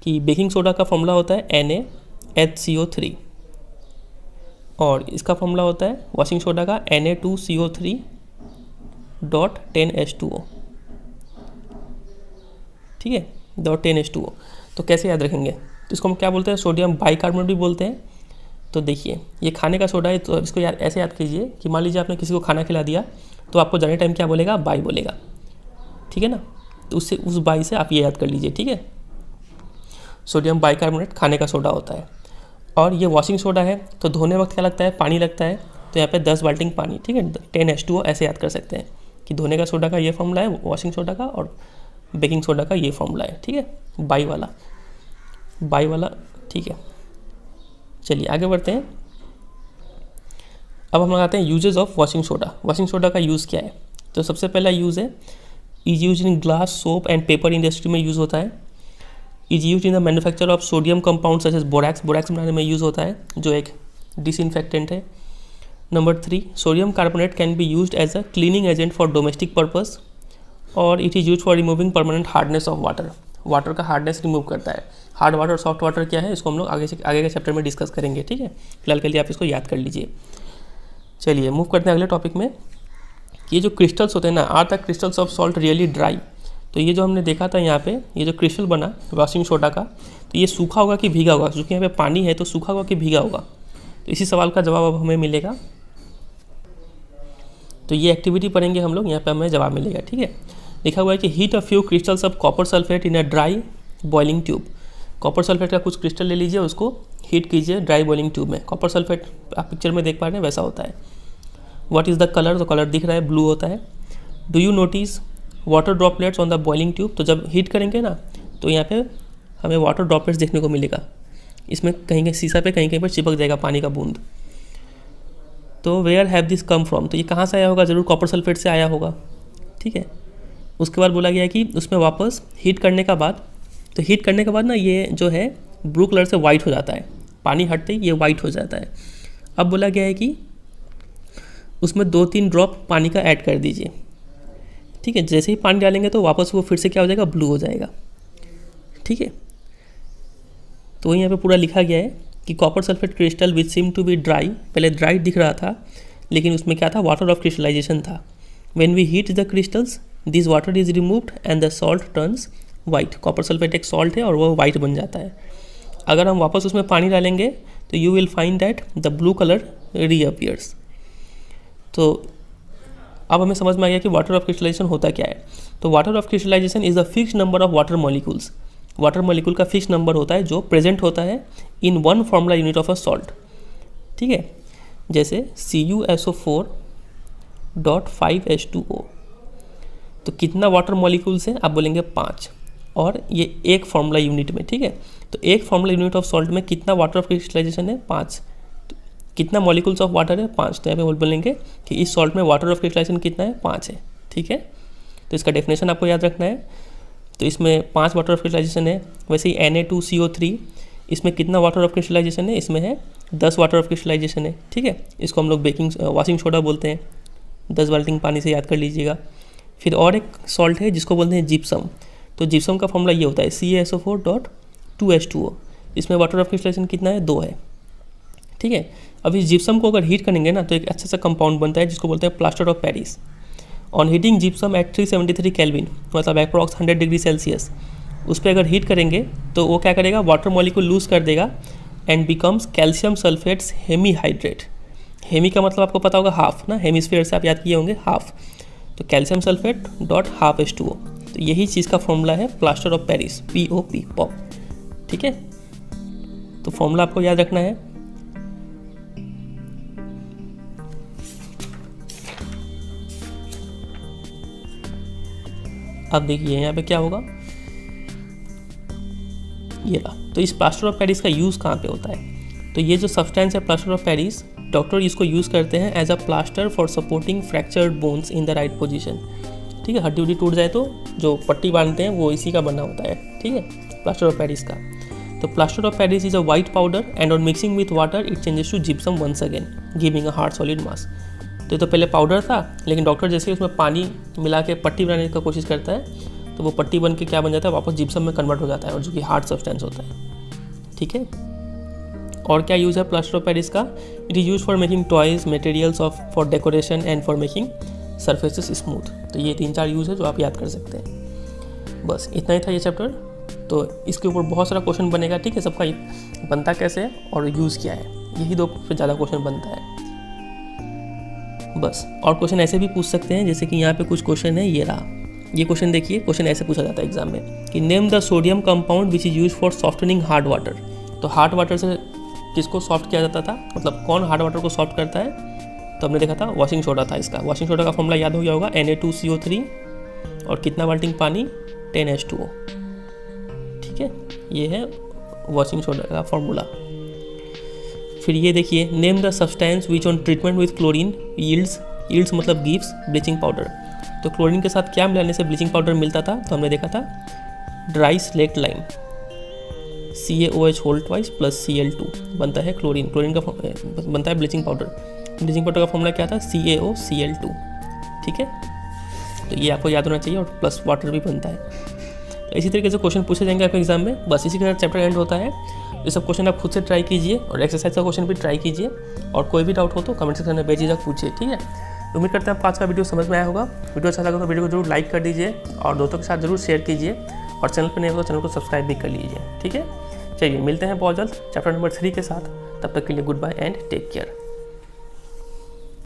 कि बेकिंग सोडा का फॉर्मूला होता है NaHCO3 और इसका फॉर्मूला होता है वॉशिंग सोडा का Na2CO3.10H2O, ठीक है, .10H2O। तो कैसे याद रखेंगे, तो इसको हम क्या बोलते हैं, सोडियम बाइकार्बोनेट भी बोलते हैं। तो देखिए ये खाने का सोडा है, तो इसको याद ऐसे याद कीजिए कि मान लीजिए आपने किसी को खाना खिला दिया तो आपको जाने टाइम क्या बोलेगा, बाई बोलेगा, ठीक है ना। तो उससे उस बाई से आप ये याद कर लीजिए, ठीक है। सोडियम बाइकार्बोनेट खाने का सोडा होता है। और ये वॉशिंग सोडा है तो धोने वक्त क्या लगता है, पानी लगता है। तो यहाँ पे 10 बाल्टी पानी, ठीक है, 10H2O ऐसे याद कर सकते हैं कि धोने का सोडा का ये फॉर्मूला है, वॉशिंग सोडा का और बेकिंग सोडा का ये फॉर्मूला है, ठीक है, बाई वाला, ठीक है। चलिए आगे बढ़ते हैं। अब हम लगाते हैं uses of washing soda. Washing soda का यूज़ क्या है, तो सबसे पहला यूज़ है is use in glass, soap and paper industry में यूज़ होता है। Is use in the manufacture of sodium compound such as borax बनाने में यूज़ होता है जो एक डिसइंफेक्टेंट है। Number 3, sodium carbonate can be used as a cleaning agent for domestic purpose और it is use for removing permanent hardness of water का hardness remove करता है। हार्ड वाटर और सॉफ्ट वाटर क्या है, इसको हम लोग आगे के चैप्टर में डिस्कस करेंगे, ठीक है। फिलहाल के लिए आप इसको याद कर लीजिए। चलिए मूव करते हैं अगले टॉपिक में। ये जो क्रिस्टल्स होते हैं ना, are the crystals of salt really dry. तो ये जो हमने देखा था यहाँ पे, ये जो क्रिस्टल बना वॉशिंग सोडा का, तो ये सूखा होगा कि भीगा होगा, क्योंकि यहाँ पे पानी है तो सूखा होगा कि भीगा होगा। तो इसी सवाल का जवाब अब हमें मिलेगा। तो ये एक्टिविटी पढ़ेंगे हम लोग, यहाँ पे हमें जवाब मिलेगा, ठीक है। लिखा हुआ है कि heat a few crystals of copper sulphate in a dry boiling tube. Copper sulphate का कुछ क्रिस्टल ले लीजिए, उसको हीट कीजिए ड्राई बॉइलिंग ट्यूब में। कॉपर सल्फेट आप पिक्चर में देख पा रहे हैं वैसा होता है। व्हाट इज़ द कलर, तो कलर दिख रहा है ब्लू होता है। Do you notice water droplets on the boiling tube. तो जब हीट करेंगे ना तो यहाँ पे हमें वाटर ड्रॉपलेट्स देखने को मिलेगा। इसमें कहीं शीशा पे कहीं पर चिपक जाएगा पानी का बूंद। तो where have this come from, तो ये कहाँ से आया होगा, ज़रूर कॉपर सल्फेट से आया होगा, ठीक है। उसके बाद बोला गया है कि उसमें वापस हीट करने का बाद, तो हीट करने के बाद ना ये जो है ब्लू कलर से वाइट हो जाता है, पानी हटते ही ये वाइट हो जाता है। अब बोला गया है कि उसमें 2-3 ड्रॉप पानी का ऐड कर दीजिए, ठीक है। जैसे ही पानी डालेंगे तो वापस वो फिर से क्या हो जाएगा, ब्लू हो जाएगा, ठीक है। तो यहाँ पे पूरा लिखा गया है कि copper sulphate crystal which seem to be dry, पहले ड्राई दिख रहा था लेकिन उसमें क्या था, वाटर ऑफ क्रिस्टलाइजेशन था। When we heat the crystals this water is removed and the salt turns white. Copper sulphate एक सॉल्ट है और वो वाइट बन जाता है। अगर हम वापस उसमें पानी डालेंगे तो you will find that the blue colour reappears. तो अब हमें समझ में आ गया कि वाटर ऑफ क्रिस्टलाइजेशन होता क्या है। तो water of crystallisation is the fix number of water molecules. Water molecule का फिक्स नंबर होता है जो प्रेजेंट होता है in one formula unit of a salt, ठीक है। जैसे CuSO4.5H2O। तो कितना वाटर मॉलिक्यूल्स है, आप बोलेंगे 5, और ये एक फॉर्मूला यूनिट में, ठीक है। तो एक फॉर्मूला यूनिट ऑफ सॉल्ट में कितना वाटर ऑफ क्रिस्टलाइजेशन है, 5। कितना मॉलिक्यूल्स ऑफ वाटर है, 5। तो यहाँ पे बोलेंगे कि इस सॉल्ट में वाटर ऑफ क्रिस्टलाइजेशन कितना है, 5 है, ठीक है। तो इसका डेफिनेशन आपको याद रखना है। तो इसमें 5 वाटर ऑफ क्रिस्टलाइजेशन है। वैसे ही Na2CO3, इसमें कितना वाटर ऑफ क्रिस्टलाइजेशन है, इसमें है 10 वाटर ऑफ क्रिस्टलाइजेशन है, ठीक है। इसको हम लोग वॉशिंग सोडा बोलते हैं। 10 बाल्टी पानी से याद कर लीजिएगा। फिर और एक सॉल्ट है जिसको बोलते हैं जिप्सम। तो जिप्सम का फॉर्मूला ये होता है CaSO4.2H2O। इसमें वाटर ऑफ क्रिस्टलाइजेशन कितना है, 2 है, ठीक है। अब इस जिप्सम को अगर हीट करेंगे ना तो एक अच्छा सा कंपाउंड बनता है जिसको बोलते हैं plaster of Paris. On heating gypsum at 373 kelvin, मतलब अप्रॉक्स 100 डिग्री सेल्सियस, उस पर अगर हीट करेंगे तो वो क्या करेगा, वाटर मॉलिक्यूल लूज कर देगा and becomes calcium sulphates hemihydrate. Hemi का मतलब आपको पता होगा हाफ ना, हेमिस्फीयर से आप याद किए होंगे हाफ। तो कैल्शियम सल्फेट .12H2O। तो यही चीज़ का फॉर्मूला है plaster of Paris, POP, pop, ठीक है। तो फॉर्मूला आपको याद रखना है। अब देखिए यहाँ पे क्या होगा, ये रहा। तो इस प्लास्टर ऑफ पेरिस का यूज़ कहाँ पे होता है, तो ये जो सब्सटेंस है प्लास्टर ऑफ पेरिस, डॉक्टर इसको यूज़ करते हैं as a plaster for supporting fractured bones in the right position. ठीक है, हड्डी उड्डी टूट जाए तो जो पट्टी बांधते हैं वो इसी का बना होता है। ठीक है, प्लास्टर ऑफ पेरिस का। तो plaster of Paris is a white powder and on mixing with water it changes to gypsum once again giving a hard solid mass. तो ये तो पहले पाउडर था, लेकिन डॉक्टर जैसे उसमें पानी मिला के पट्टी बनाने की कोशिश करता है तो वो पट्टी बन के क्या बन जाता है, वापस जिप्सम में कन्वर्ट हो जाता है, और जो कि हार्ड सब्सटेंस होता है। ठीक है, और क्या यूज़ है प्लास्टर ऑफ पेरिस का, it is use for making toys, materials of for decoration and for making surfaces smooth. तो ये 3-4 यूज़ है जो आप याद कर सकते हैं। बस इतना ही था ये चैप्टर। तो इसके ऊपर बहुत सारा क्वेश्चन बनेगा। ठीक है, सबका बनता कैसे है और यूज़ क्या है, यही 2 से ज़्यादा क्वेश्चन बनता है बस। और क्वेश्चन ऐसे भी पूछ सकते हैं, जैसे कि यहाँ पे कुछ क्वेश्चन है, ये रहा। ये क्वेश्चन देखिए, क्वेश्चन ऐसे पूछा जाता है एग्जाम में कि name the sodium compound which is use for softening hard water. तो हार्ड वाटर से किसको सॉफ्ट किया जाता था, मतलब कौन हार्ड वाटर को सॉफ्ट करता है, तो हमने देखा था वॉशिंग सोडा था इसका। वॉशिंग सोडा का फॉर्मूला याद हो गया होगा, Na2CO3 और कितना बाल्टिंग पानी, 10H2O। ठीक है, ये है वॉशिंग सोडा का फॉर्मूला। फिर ये देखिए, name the substance which on treatment with chlorine yields मतलब गिव्स ब्लीचिंग पाउडर। तो क्लोरीन के साथ क्या मिलाने से ब्लीचिंग पाउडर मिलता था, तो हमने देखा था dry slaked lime, CaOH whole twice plus Cl2 बनता है क्लोरीन। क्लोरीन का बनता है ब्लीचिंग पाउडर। ब्लीचिंग पाउडर का फॉर्मूला क्या था, CaOCl2। ठीक है, तो ये आपको याद होना चाहिए, और प्लस वाटर भी बनता है। तो इसी तरीके से क्वेश्चन पूछे जाएंगे आपके एग्जाम में। बस इसी के साथ चैप्टर एंड होता है। ये सब क्वेश्चन आप खुद से ट्राई कीजिए, और एक्सरसाइज का क्वेश्चन भी ट्राई कीजिए, और कोई भी डाउट हो तो कमेंट सेक्शन में बेझिझक पूछिए। ठीक है, उम्मीद करते हैं आपको आज का वीडियो समझ में आया होगा। वीडियो अच्छा लगा तो वीडियो को जरूर लाइक कर दीजिए, और दोस्तों के साथ जरूर शेयर कीजिए, और चैनल पर नहीं हो तो चैनल को सब्सक्राइब भी कर लीजिए। ठीक है, चलिए मिलते हैं बहुत जल्द चैप्टर नंबर 3 के साथ। तब तक के लिए goodbye and take care.